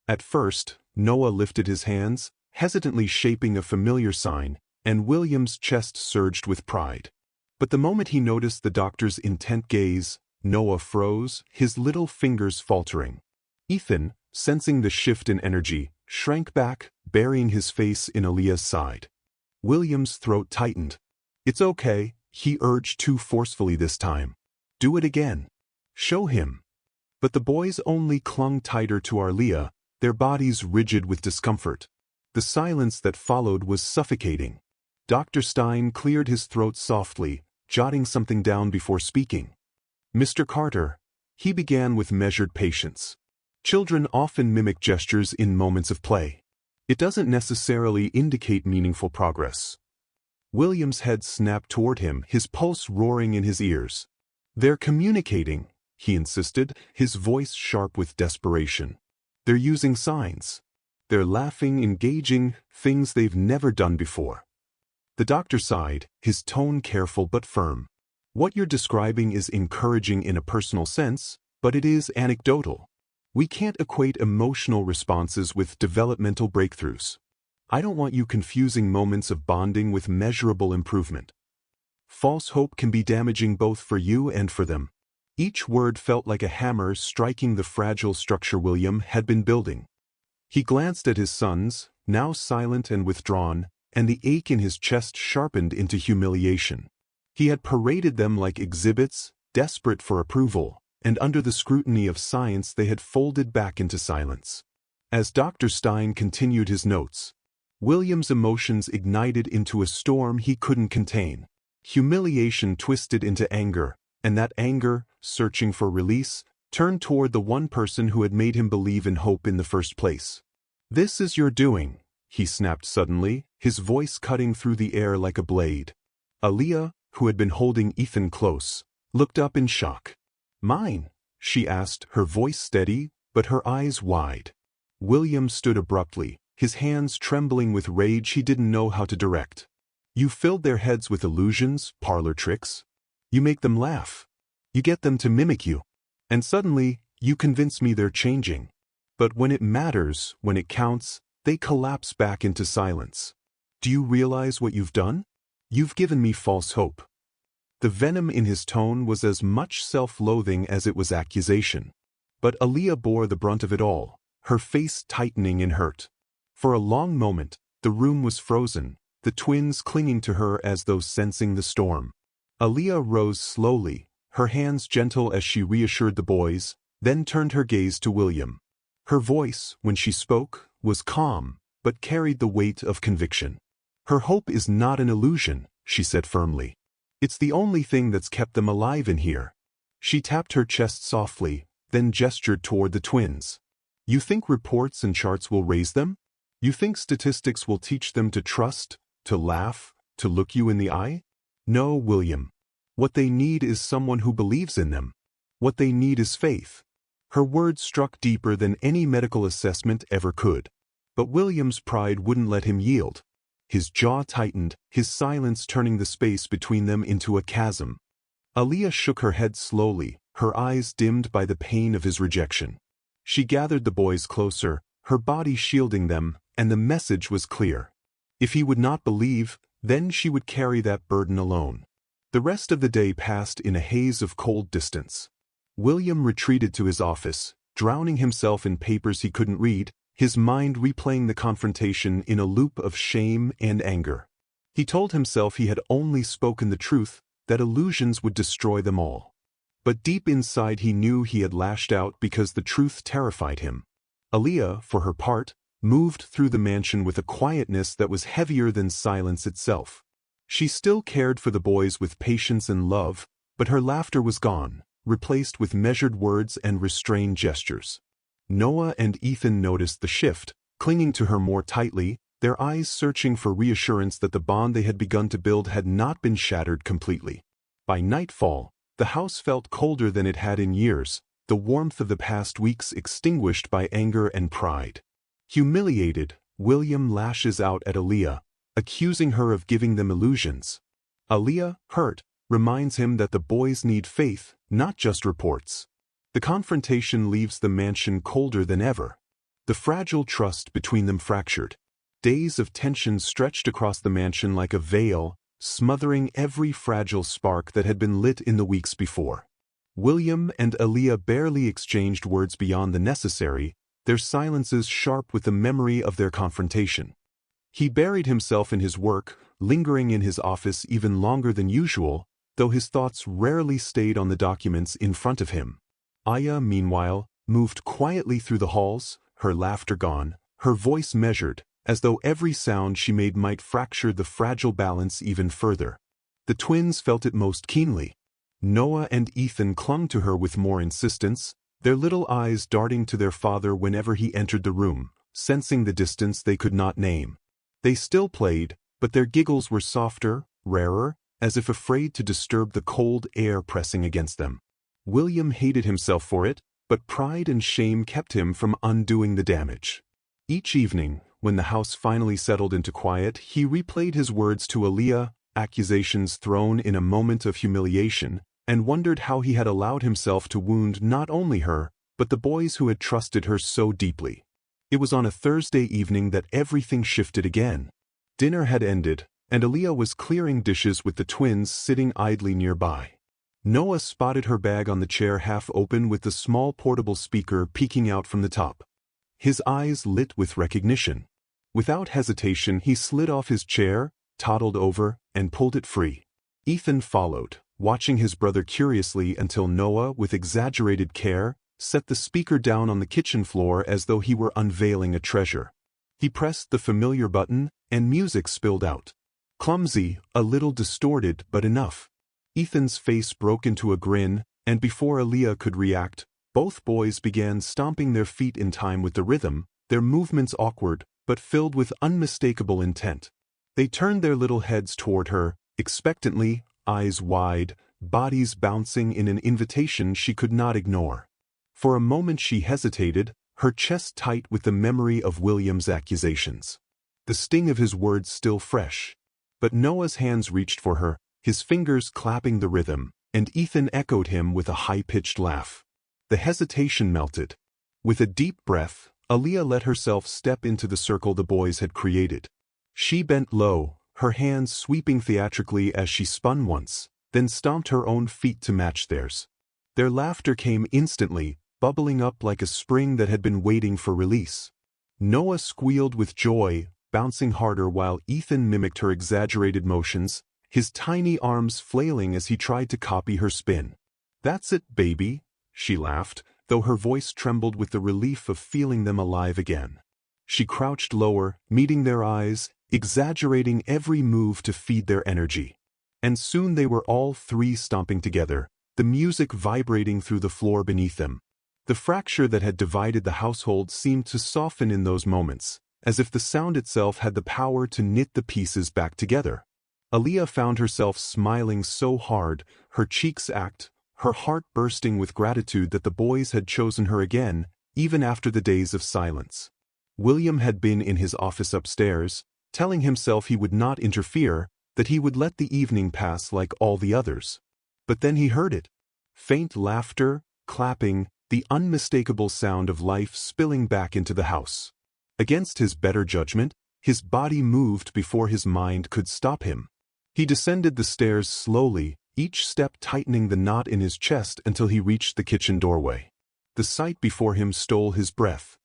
[SPEAKER 1] At first, Noah lifted his hands, hesitantly shaping a familiar sign, and William's chest surged with pride. But the moment he noticed the doctor's intent gaze, Noah froze, his little fingers faltering. Ethan, sensing the shift in energy, shrank back, burying his face in Aaliyah's side. William's throat tightened. "It's okay," he urged too forcefully this time. "Do it again. Show him." But the boys only clung tighter to Aaliyah, their bodies rigid with discomfort. The silence that followed was suffocating. Dr. Stein cleared his throat softly, jotting something down before speaking. "Mr. Carter," he began with measured patience. "Children often mimic gestures in moments of play. It doesn't necessarily indicate meaningful progress." William's head snapped toward him, his pulse roaring in his ears. "They're communicating," he insisted, his voice sharp with desperation. "They're using signs. They're laughing, engaging, things they've never done before." The doctor sighed, his tone careful but firm. "What you're describing is encouraging in a personal sense, but it is anecdotal. We can't equate emotional responses with developmental breakthroughs. I don't want you confusing moments of bonding with measurable improvement. False hope can be damaging both for you and for them." Each word felt like a hammer striking the fragile structure William had been building. He glanced at his sons, now silent and withdrawn, and the ache in his chest sharpened into humiliation. He had paraded them like exhibits, desperate for approval, and under the scrutiny of science they had folded back into silence. As Dr. Stein continued his notes, William's emotions ignited into a storm he couldn't contain. Humiliation twisted into anger, and that anger, searching for release, turned toward the one person who had made him believe in hope in the first place. "This is your doing," he snapped suddenly, his voice cutting through the air like a blade. Aaliyah, who had been holding Ethan close, looked up in shock. "Mine?" she asked, her voice steady, but her eyes wide. William stood abruptly, his hands trembling with rage he didn't know how to direct. "You filled their heads with illusions, parlor tricks. You make them laugh. You get them to mimic you. And suddenly, you convince me they're changing. But when it matters, when it counts, they collapse back into silence. Do you realize what you've done? You've given me false hope." The venom in his tone was as much self-loathing as it was accusation. But Aaliyah bore the brunt of it all, her face tightening in hurt. For a long moment, the room was frozen, the twins clinging to her as though sensing the storm. Aaliyah rose slowly, her hands gentle as she reassured the boys, then turned her gaze to William. Her voice, when she spoke, was calm, but carried the weight of conviction. "Her hope is not an illusion," she said firmly. "It's the only thing that's kept them alive in here." She tapped her chest softly, then gestured toward the twins. "You think reports and charts will raise them? You think statistics will teach them to trust, to laugh, to look you in the eye? No, William. What they need is someone who believes in them. What they need is faith." Her words struck deeper than any medical assessment ever could. But William's pride wouldn't let him yield. His jaw tightened, his silence turning the space between them into a chasm. Aaliyah shook her head slowly, her eyes dimmed by the pain of his rejection. She gathered the boys closer, her body shielding them, and the message was clear. If he would not believe, then she would carry that burden alone. The rest of the day passed in a haze of cold distance. William retreated to his office, drowning himself in papers he couldn't read, his mind replaying the confrontation in a loop of shame and anger. He told himself he had only spoken the truth, that illusions would destroy them all. But deep inside he knew he had lashed out because the truth terrified him. Aaliyah, for her part, moved through the mansion with a quietness that was heavier than silence itself. She still cared for the boys with patience and love, but her laughter was gone, replaced with measured words and restrained gestures. Noah and Ethan noticed the shift, clinging to her more tightly, their eyes searching for reassurance that the bond they had begun to build had not been shattered completely. By nightfall, the house felt colder than it had in years, the warmth of the past weeks extinguished by anger and pride. Humiliated, William lashes out at Aaliyah, accusing her of giving them illusions. Aaliyah, hurt, reminds him that the boys need faith, not just reports. The confrontation leaves the mansion colder than ever. The fragile trust between them fractured. Days of tension stretched across the mansion like a veil, smothering every fragile spark that had been lit in the weeks before. William and Aaliyah barely exchanged words beyond the necessary, their silences sharp with the memory of their confrontation. He buried himself in his work, lingering in his office even longer than usual, though his thoughts rarely stayed on the documents in front of him. Aya, meanwhile, moved quietly through the halls, her laughter gone, her voice measured, as though every sound she made might fracture the fragile balance even further. The twins felt it most keenly. Noah and Ethan clung to her with more insistence, their little eyes darting to their father whenever he entered the room, sensing the distance they could not name. They still played, but their giggles were softer, rarer, as if afraid to disturb the cold air pressing against them. William hated himself for it, but pride and shame kept him from undoing the damage. Each evening, when the house finally settled into quiet, he replayed his words to Aaliyah, accusations thrown in a moment of humiliation, and wondered how he had allowed himself to wound not only her, but the boys who had trusted her so deeply. It was on a Thursday evening that everything shifted again. Dinner had ended, and Aaliyah was clearing dishes with the twins sitting idly nearby. Noah spotted her bag on the chair half open with the small portable speaker peeking out from the top. His eyes lit with recognition. Without hesitation he slid off his chair, toddled over, and pulled it free. Ethan followed, watching his brother curiously until Noah, with exaggerated care, set the speaker down on the kitchen floor as though he were unveiling a treasure. He pressed the familiar button, and music spilled out. Clumsy, a little distorted, but enough. Ethan's face broke into a grin, and before Aaliyah could react, both boys began stomping their feet in time with the rhythm, their movements awkward, but filled with unmistakable intent. They turned their little heads toward her, expectantly, eyes wide, bodies bouncing in an invitation she could not ignore. For a moment she hesitated, her chest tight with the memory of William's accusations. The sting of his words still fresh. But Noah's hands reached for her, his fingers clapping the rhythm, and Ethan echoed him with a high-pitched laugh. The hesitation melted. With a deep breath, Aaliyah let herself step into the circle the boys had created. She bent low, her hands sweeping theatrically as she spun once, then stomped her own feet to match theirs. Their laughter came instantly, bubbling up like a spring that had been waiting for release. Noah squealed with joy, bouncing harder while Ethan mimicked her exaggerated motions, his tiny arms flailing as he tried to copy her spin. "That's it, baby," she laughed, though her voice trembled with the relief of feeling them alive again. She crouched lower, meeting their eyes, exaggerating every move to feed their energy. And soon they were all three stomping together, the music vibrating through the floor beneath them. The fracture that had divided the household seemed to soften in those moments, as if the sound itself had the power to knit the pieces back together. Aaliyah found herself smiling so hard, her cheeks ached, her heart bursting with gratitude that the boys had chosen her again, even after the days of silence. William had been in his office upstairs, telling himself he would not interfere, that he would let the evening pass like all the others. But then he heard it. Faint laughter, clapping, the unmistakable sound of life spilling back into the house. Against his better judgment, his body moved before his mind could stop him. He descended the stairs slowly, each step tightening the knot in his chest until he reached the kitchen doorway. The sight before him stole his breath.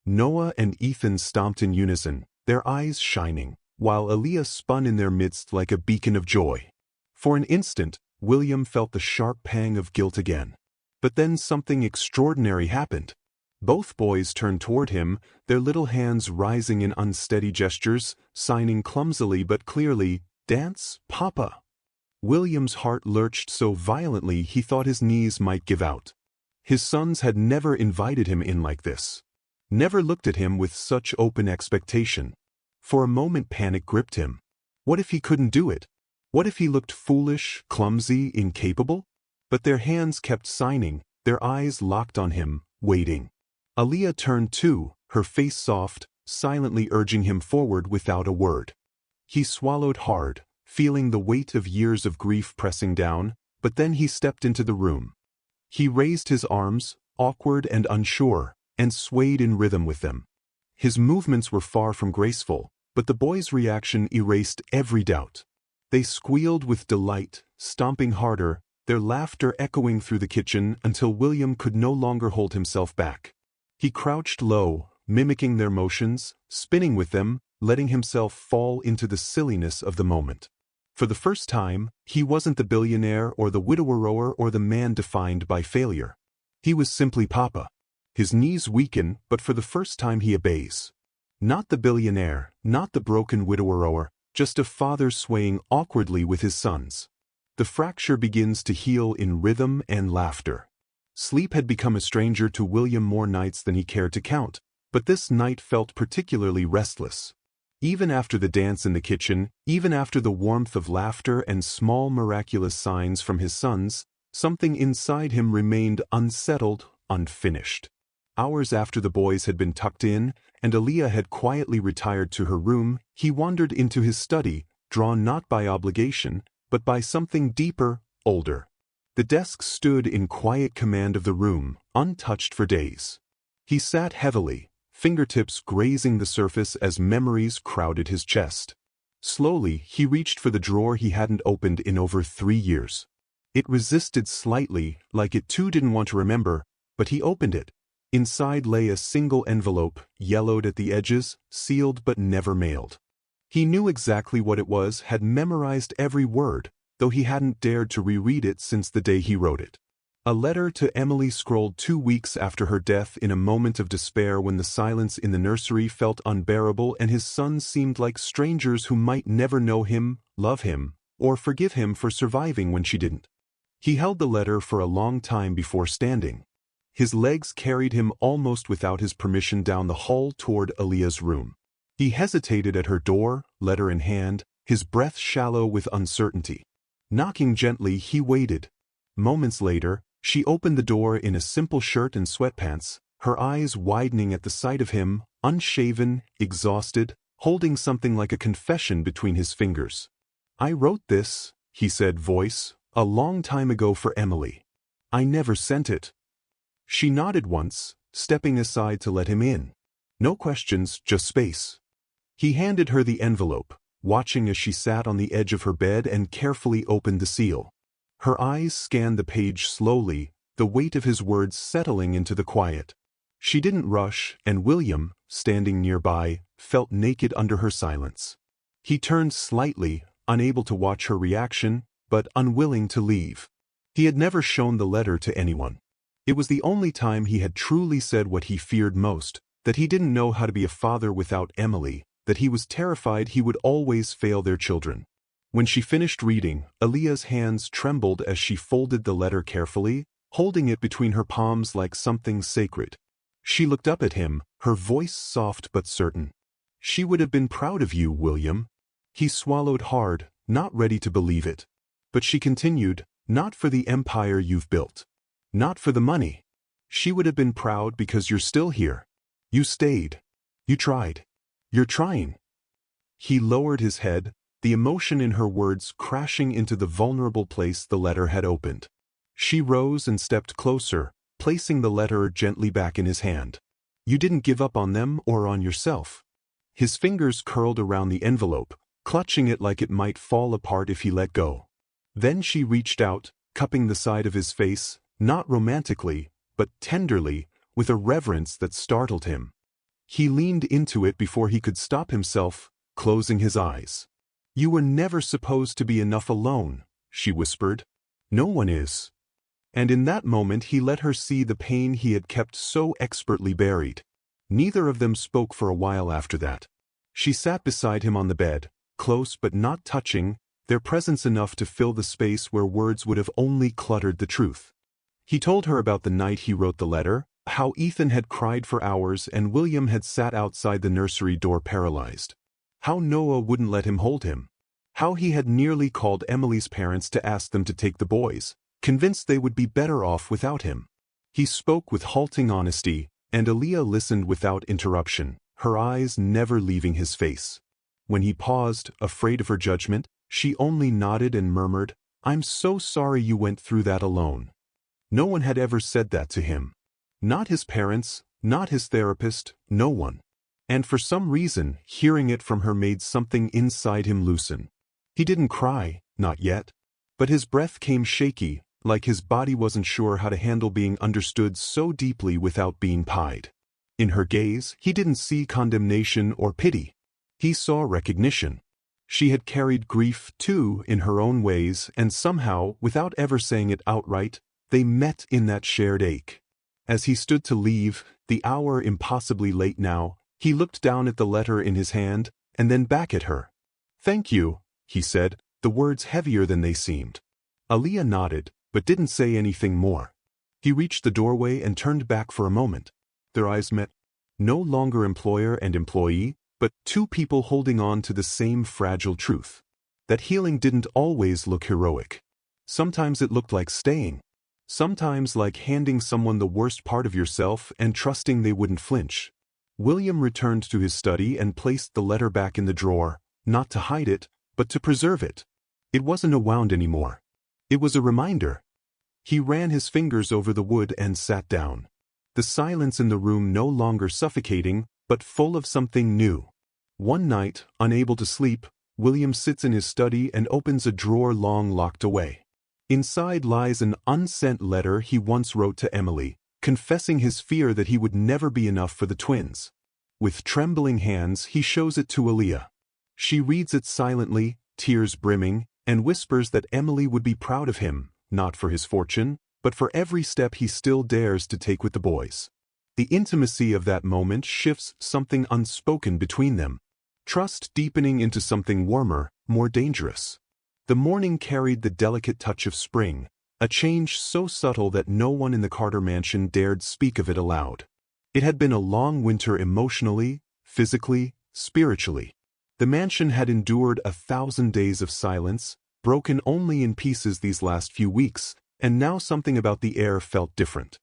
[SPEAKER 1] Noah and Ethan stomped in unison, their eyes shining, while Aaliyah spun in their midst like a beacon of joy. For an instant, William felt the sharp pang of guilt again. But then something extraordinary happened. Both boys turned toward him, their little hands rising in unsteady gestures, signing clumsily but clearly, "Dance, Papa." William's heart lurched so violently he thought his knees might give out. His sons had never invited him in like this. Never looked at him with such open expectation. For a moment panic gripped him. What if he couldn't do it? What if he looked foolish, clumsy, incapable? But their hands kept signing, their eyes locked on him, waiting. Aaliyah turned too, her face soft, silently urging him forward without a word. He swallowed hard, feeling the weight of years of grief pressing down, but then he stepped into the room. He raised his arms, awkward and unsure, and swayed in rhythm with them. His movements were far from graceful, but the boys' reaction erased every doubt. They squealed with delight, stomping harder, their laughter echoing through the kitchen until William could no longer hold himself back. He crouched low, mimicking their motions, spinning with them, letting himself fall into the silliness of the moment. For the first time, he wasn't the billionaire or the widower or the man defined by failure. He was simply Papa. His knees weaken, but for the first time he obeys. Not the billionaire, not the broken widower, just a father swaying awkwardly with his sons. The fracture begins to heal in rhythm and laughter. Sleep had become a stranger to William more nights than he cared to count, but this night felt particularly restless. Even after the dance in the kitchen, even after the warmth of laughter and small miraculous signs from his sons, something inside him remained unsettled, unfinished. Hours after the boys had been tucked in, and Aaliyah had quietly retired to her room, he wandered into his study, drawn not by obligation, but by something deeper, older. The desk stood in quiet command of the room, untouched for days. He sat heavily, fingertips grazing the surface as memories crowded his chest. Slowly, he reached for the drawer he hadn't opened in over 3 years. It resisted slightly, like it too didn't want to remember, but he opened it. Inside lay a single envelope, yellowed at the edges, sealed but never mailed. He knew exactly what it was, had memorized every word, though he hadn't dared to reread it since the day he wrote it. A letter to Emily scrawled 2 weeks after her death in a moment of despair when the silence in the nursery felt unbearable and his sons seemed like strangers who might never know him, love him, or forgive him for surviving when she didn't. He held the letter for a long time before standing. His legs carried him almost without his permission down the hall toward Aaliyah's room. He hesitated at her door, letter in hand, his breath shallow with uncertainty. Knocking gently, he waited. Moments later, she opened the door in a simple shirt and sweatpants, her eyes widening at the sight of him, unshaven, exhausted, holding something like a confession between his fingers. "I wrote this," he said, voice, "a long time ago for Emily. I never sent it." She nodded once, stepping aside to let him in. No questions, just space. He handed her the envelope, watching as she sat on the edge of her bed and carefully opened the seal. Her eyes scanned the page slowly, the weight of his words settling into the quiet. She didn't rush, and William, standing nearby, felt naked under her silence. He turned slightly, unable to watch her reaction, but unwilling to leave. He had never shown the letter to anyone. It was the only time he had truly said what he feared most, that he didn't know how to be a father without Emily, that he was terrified he would always fail their children. When she finished reading, Aaliyah's hands trembled as she folded the letter carefully, holding it between her palms like something sacred. She looked up at him, her voice soft but certain. "She would have been proud of you, William." He swallowed hard, not ready to believe it. But she continued, "Not for the empire you've built. Not for the money. She would have been proud because you're still here. You stayed. You tried. You're trying." He lowered his head, the emotion in her words crashing into the vulnerable place the letter had opened. She rose and stepped closer, placing the letter gently back in his hand. "You didn't give up on them or on yourself." His fingers curled around the envelope, clutching it like it might fall apart if he let go. Then she reached out, cupping the side of his face, not romantically, but tenderly, with a reverence that startled him. He leaned into it before he could stop himself, closing his eyes. "You were never supposed to be enough alone," she whispered. "No one is." And in that moment he let her see the pain he had kept so expertly buried. Neither of them spoke for a while after that. She sat beside him on the bed, close but not touching, their presence enough to fill the space where words would have only cluttered the truth. He told her about the night he wrote the letter, how Ethan had cried for hours and William had sat outside the nursery door paralyzed. How Noah wouldn't let him hold him. How he had nearly called Emily's parents to ask them to take the boys, convinced they would be better off without him. He spoke with halting honesty, and Aaliyah listened without interruption, her eyes never leaving his face. When he paused, afraid of her judgment, she only nodded and murmured, "I'm so sorry you went through that alone." No one had ever said that to him. Not his parents, not his therapist, no one. And for some reason, hearing it from her made something inside him loosen. He didn't cry, not yet. But his breath came shaky, like his body wasn't sure how to handle being understood so deeply without being pied. In her gaze, he didn't see condemnation or pity. He saw recognition. She had carried grief, too, in her own ways, and somehow, without ever saying it outright, they met in that shared ache. As he stood to leave, the hour impossibly late now, he looked down at the letter in his hand, and then back at her. "Thank you," he said, the words heavier than they seemed. Aaliyah nodded, but didn't say anything more. He reached the doorway and turned back for a moment. Their eyes met. No longer employer and employee, but two people holding on to the same fragile truth. That healing didn't always look heroic. Sometimes it looked like staying. Sometimes like handing someone the worst part of yourself and trusting they wouldn't flinch. William returned to his study and placed the letter back in the drawer, not to hide it, but to preserve it. It wasn't a wound anymore. It was a reminder. He ran his fingers over the wood and sat down. The silence in the room no longer suffocating, but full of something new. One night, unable to sleep, William sits in his study and opens a drawer long locked away. Inside lies an unsent letter he once wrote to Emily, confessing his fear that he would never be enough for the twins. With trembling hands, he shows it to Aaliyah. She reads it silently, tears brimming, and whispers that Emily would be proud of him, not for his fortune, but for every step he still dares to take with the boys. The intimacy of that moment shifts something unspoken between them. Trust deepening into something warmer, more dangerous. The morning carried the delicate touch of spring, a change so subtle that no one in the Carter mansion dared speak of it aloud. It had been a long winter emotionally, physically, spiritually. The mansion had endured 1,000 days of silence, broken only in pieces these last few weeks, and now something about the air felt different.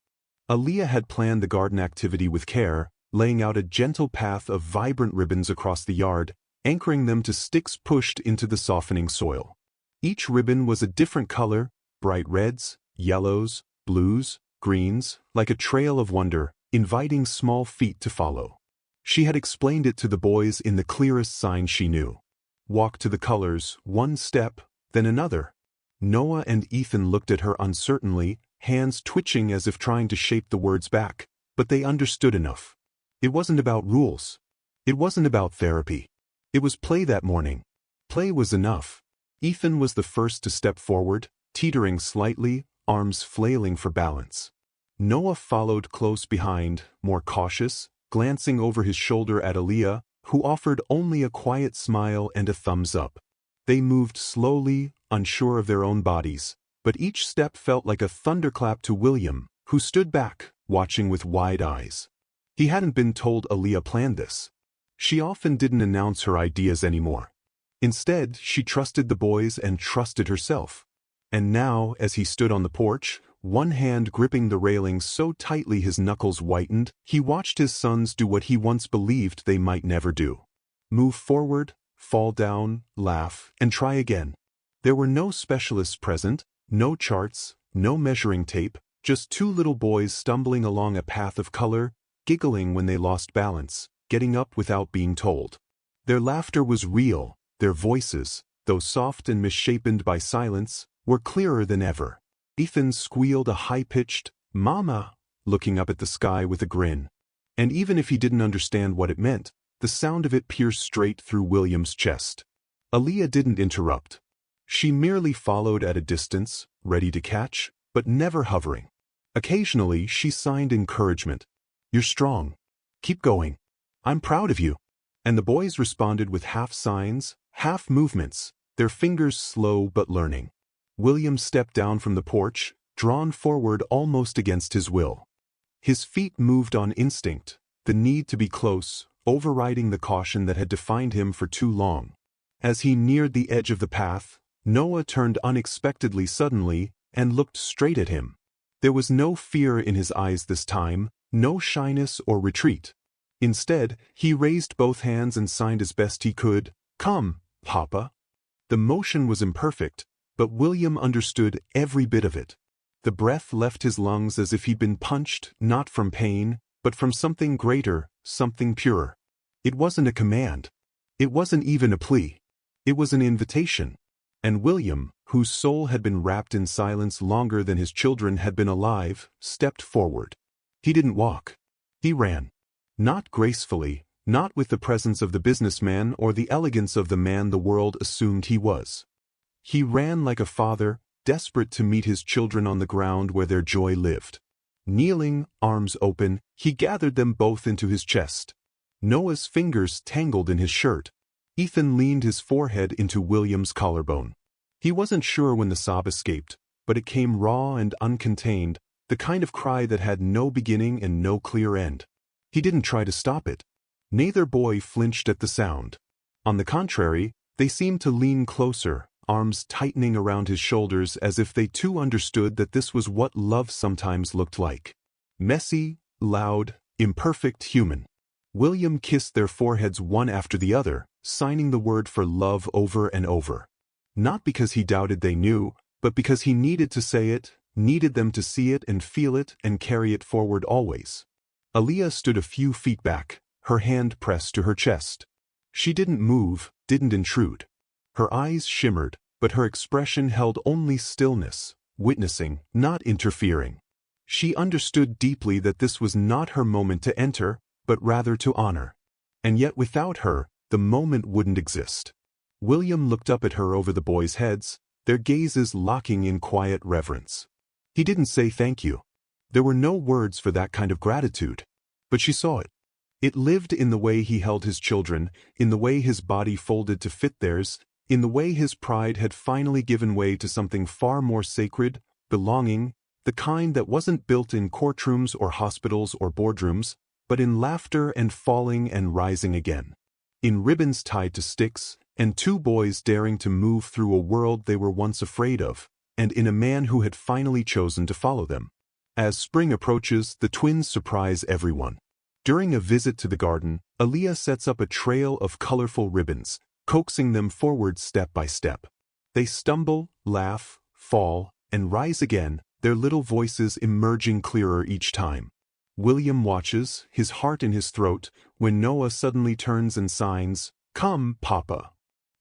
[SPEAKER 1] Aaliyah had planned the garden activity with care, laying out a gentle path of vibrant ribbons across the yard, anchoring them to sticks pushed into the softening soil. Each ribbon was a different color, bright reds, yellows, blues, greens, like a trail of wonder, inviting small feet to follow. She had explained it to the boys in the clearest sign she knew. Walk to the colors, one step, then another. Noah and Ethan looked at her uncertainly, hands twitching as if trying to shape the words back, but they understood enough. It wasn't about rules. It wasn't about therapy. It was play that morning. Play was enough. Ethan was the first to step forward, teetering slightly, arms flailing for balance. Noah followed close behind, more cautious, glancing over his shoulder at Aaliyah, who offered only a quiet smile and a thumbs up. They moved slowly, unsure of their own bodies, but each step felt like a thunderclap to William, who stood back, watching with wide eyes. He hadn't been told Aaliyah planned this. She often didn't announce her ideas anymore. Instead, she trusted the boys and trusted herself. And now, as he stood on the porch, one hand gripping the railing so tightly his knuckles whitened, he watched his sons do what he once believed they might never do. Move forward, fall down, laugh, and try again. There were no specialists present, no charts, no measuring tape, just two little boys stumbling along a path of color, giggling when they lost balance, getting up without being told. Their laughter was real. Their voices, though soft and misshapen by silence, were clearer than ever. Ethan squealed a high-pitched, "Mama," looking up at the sky with a grin. And even if he didn't understand what it meant, the sound of it pierced straight through William's chest. Aaliyah didn't interrupt. She merely followed at a distance, ready to catch, but never hovering. Occasionally, she signed encouragement. "You're strong. Keep going. I'm proud of you." And the boys responded with half signs, half movements, their fingers slow but learning. William stepped down from the porch, drawn forward almost against his will. His feet moved on instinct, the need to be close, overriding the caution that had defined him for too long. As he neared the edge of the path, Noah turned unexpectedly suddenly and looked straight at him. There was no fear in his eyes this time, no shyness or retreat. Instead, he raised both hands and signed as best he could, "Come, Papa." The motion was imperfect, but William understood every bit of it. The breath left his lungs as if he'd been punched, not from pain, but from something greater, something purer. It wasn't a command. It wasn't even a plea. It was an invitation. And William, whose soul had been wrapped in silence longer than his children had been alive, stepped forward. He didn't walk. He ran. Not gracefully, not with the presence of the businessman or the elegance of the man the world assumed he was. He ran like a father, desperate to meet his children on the ground where their joy lived. Kneeling, arms open, he gathered them both into his chest. Noah's fingers tangled in his shirt. Ethan leaned his forehead into William's collarbone. He wasn't sure when the sob escaped, but it came raw and uncontained, the kind of cry that had no beginning and no clear end. He didn't try to stop it. Neither boy flinched at the sound. On the contrary, they seemed to lean closer, arms tightening around his shoulders as if they too understood that this was what love sometimes looked like. Messy, loud, imperfect, human. William kissed their foreheads one after the other, signing the word for love over and over. Not because he doubted they knew, but because he needed to say it, needed them to see it and feel it and carry it forward always. Aaliyah stood a few feet back, her hand pressed to her chest. She didn't move, didn't intrude. Her eyes shimmered, but her expression held only stillness, witnessing, not interfering. She understood deeply that this was not her moment to enter, but rather to honor. And yet without her, the moment wouldn't exist. William looked up at her over the boys' heads, their gazes locking in quiet reverence. He didn't say thank you. There were no words for that kind of gratitude. But she saw it. It lived in the way he held his children, in the way his body folded to fit theirs, in the way his pride had finally given way to something far more sacred, belonging, the kind that wasn't built in courtrooms or hospitals or boardrooms, but in laughter and falling and rising again. In ribbons tied to sticks, and two boys daring to move through a world they were once afraid of, and in a man who had finally chosen to follow them. As spring approaches, the twins surprise everyone. During a visit to the garden, Aaliyah sets up a trail of colorful ribbons, coaxing them forward step by step. They stumble, laugh, fall, and rise again, their little voices emerging clearer each time. William watches, his heart in his throat, when Noah suddenly turns and signs, "Come, Papa."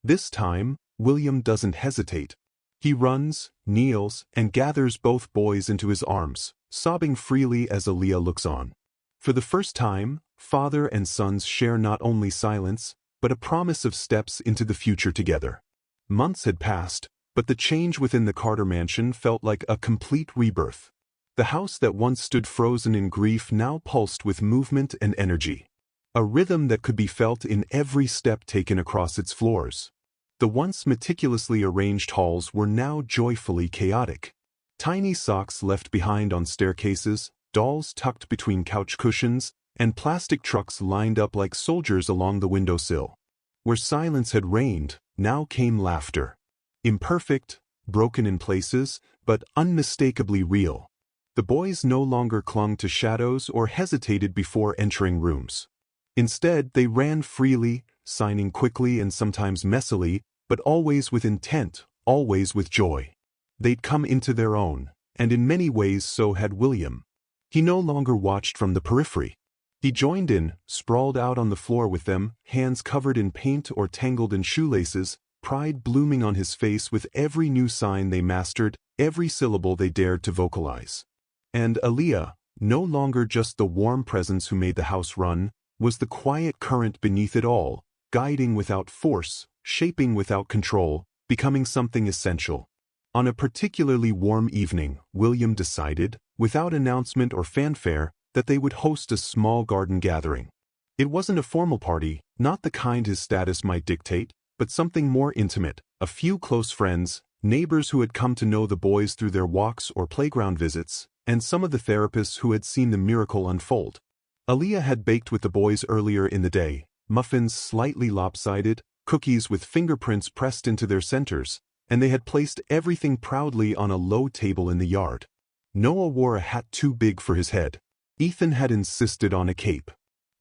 [SPEAKER 1] This time, William doesn't hesitate. He runs, kneels, and gathers both boys into his arms, sobbing freely as Aaliyah looks on. For the first time, father and sons share not only silence, but a promise of steps into the future together. Months had passed, but the change within the Carter mansion felt like a complete rebirth. The house that once stood frozen in grief now pulsed with movement and energy. A rhythm that could be felt in every step taken across its floors. The once meticulously arranged halls were now joyfully chaotic. Tiny socks left behind on staircases, dolls tucked between couch cushions, and plastic trucks lined up like soldiers along the windowsill. Where silence had reigned, now came laughter. Imperfect, broken in places, but unmistakably real. The boys no longer clung to shadows or hesitated before entering rooms. Instead, they ran freely, signing quickly and sometimes messily, but always with intent, always with joy. They'd come into their own, and in many ways so had William. He no longer watched from the periphery. He joined in, sprawled out on the floor with them, hands covered in paint or tangled in shoelaces, pride blooming on his face with every new sign they mastered, every syllable they dared to vocalize. And Aaliyah, No longer just the warm presence who made the house run, was the quiet current beneath it all, guiding without force, shaping without control, becoming something essential. On a particularly warm evening, William decided, without announcement or fanfare, that they would host a small garden gathering. It wasn't a formal party, not the kind his status might dictate, but something more intimate, a few close friends, neighbors who had come to know the boys through their walks or playground visits, and some of the therapists who had seen the miracle unfold. Aaliyah had baked with the boys earlier in the day, muffins slightly lopsided, cookies with fingerprints pressed into their centers, and they had placed everything proudly on a low table in the yard. Noah wore a hat too big for his head. Ethan had insisted on a cape.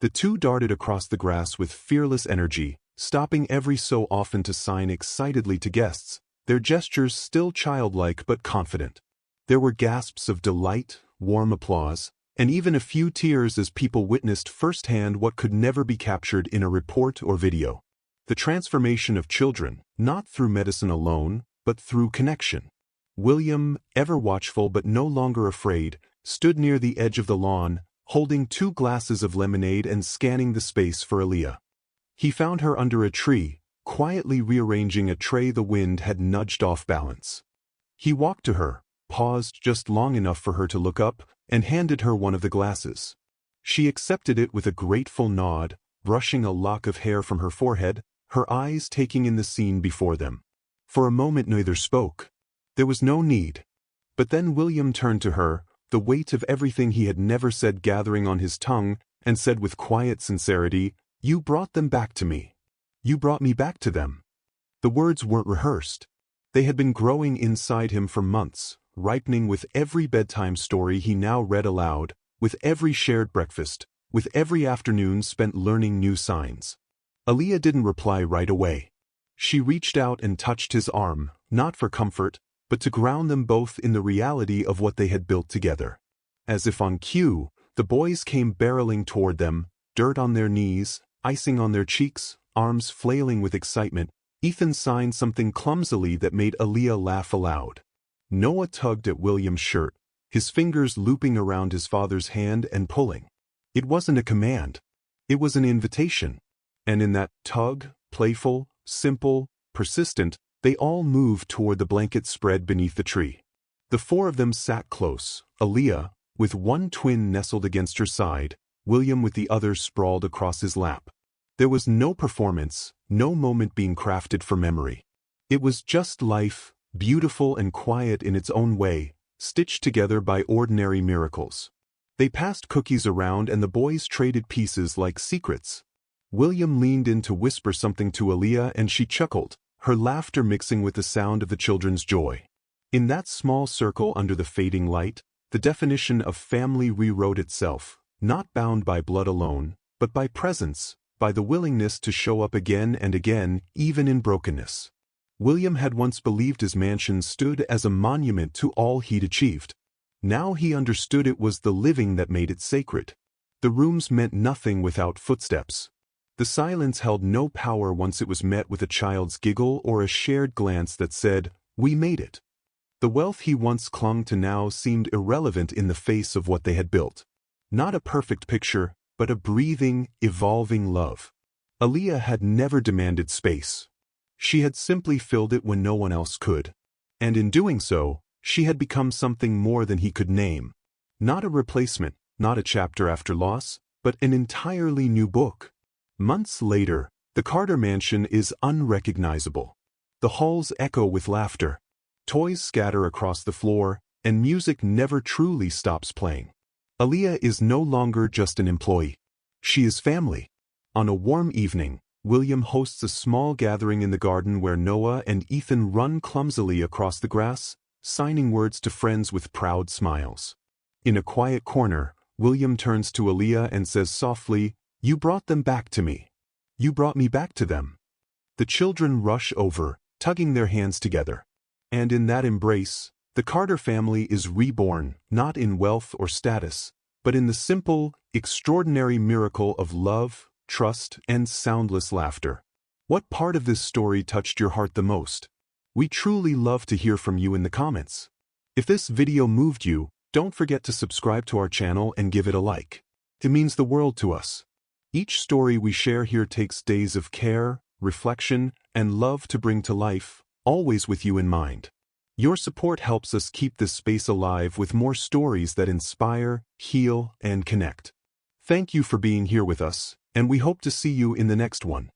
[SPEAKER 1] The two darted across the grass with fearless energy, stopping every so often to sign excitedly to guests, their gestures still childlike but confident. There were gasps of delight, warm applause, and even a few tears as people witnessed firsthand what could never be captured in a report or video. The transformation of children, not through medicine alone, but through connection. William, ever watchful but no longer afraid, stood near the edge of the lawn, holding 2 glasses of lemonade and scanning the space for Aaliyah. He found her under a tree, quietly rearranging a tray the wind had nudged off balance. He walked to her, paused just long enough for her to look up, and handed her one of the glasses. She accepted it with a grateful nod, brushing a lock of hair from her forehead, her eyes taking in the scene before them. For a moment neither spoke. There was no need. But then William turned to her, the weight of everything he had never said gathering on his tongue, and said with quiet sincerity, "You brought them back to me. You brought me back to them." The words weren't rehearsed. They had been growing inside him for months, ripening with every bedtime story he now read aloud, with every shared breakfast, with every afternoon spent learning new signs. Aaliyah didn't reply right away. She reached out and touched his arm, not for comfort, but to ground them both in the reality of what they had built together. As if on cue, the boys came barreling toward them, dirt on their knees, icing on their cheeks, arms flailing with excitement. Ethan signed something clumsily that made Aaliyah laugh aloud. Noah tugged at William's shirt, his fingers looping around his father's hand and pulling. It wasn't a command. It was an invitation. And in that tug, playful, simple, persistent, they all moved toward the blanket spread beneath the tree. The 4 of them sat close, Aaliyah, with one twin nestled against her side, William with the other sprawled across his lap. There was no performance, no moment being crafted for memory. It was just life, beautiful and quiet in its own way, stitched together by ordinary miracles. They passed cookies around and the boys traded pieces like secrets. William leaned in to whisper something to Aaliyah and she chuckled, her laughter mixing with the sound of the children's joy. In that small circle under the fading light, the definition of family rewrote itself, not bound by blood alone, but by presence, by the willingness to show up again and again, even in brokenness. William had once believed his mansion stood as a monument to all he'd achieved. Now he understood it was the living that made it sacred. The rooms meant nothing without footsteps. The silence held no power once it was met with a child's giggle or a shared glance that said, "We made it." The wealth he once clung to now seemed irrelevant in the face of what they had built. Not a perfect picture, but a breathing, evolving love. Aaliyah had never demanded space. She had simply filled it when no one else could. And in doing so, she had become something more than he could name. Not a replacement, not a chapter after loss, but an entirely new book. Months later, the Carter mansion is unrecognizable. The halls echo with laughter. Toys scatter across the floor, and music never truly stops playing. Aaliyah is no longer just an employee. She is family. On a warm evening, William hosts a small gathering in the garden where Noah and Ethan run clumsily across the grass, signing words to friends with proud smiles. In a quiet corner, William turns to Aaliyah and says softly, "You brought them back to me. You brought me back to them." The children rush over, tugging their hands together. And in that embrace, the Carter family is reborn, not in wealth or status, but in the simple, extraordinary miracle of love, trust, and soundless laughter. What part of this story touched your heart the most? We truly love to hear from you in the comments. If this video moved you, Don't forget to subscribe to our channel and give it a like. It means the world to us. Each story we share here takes days of care, reflection, and love to bring to life, always with you in mind. Your support helps us keep this space alive with more stories that inspire, heal, and connect. Thank you for being here with us, and we hope to see you in the next one.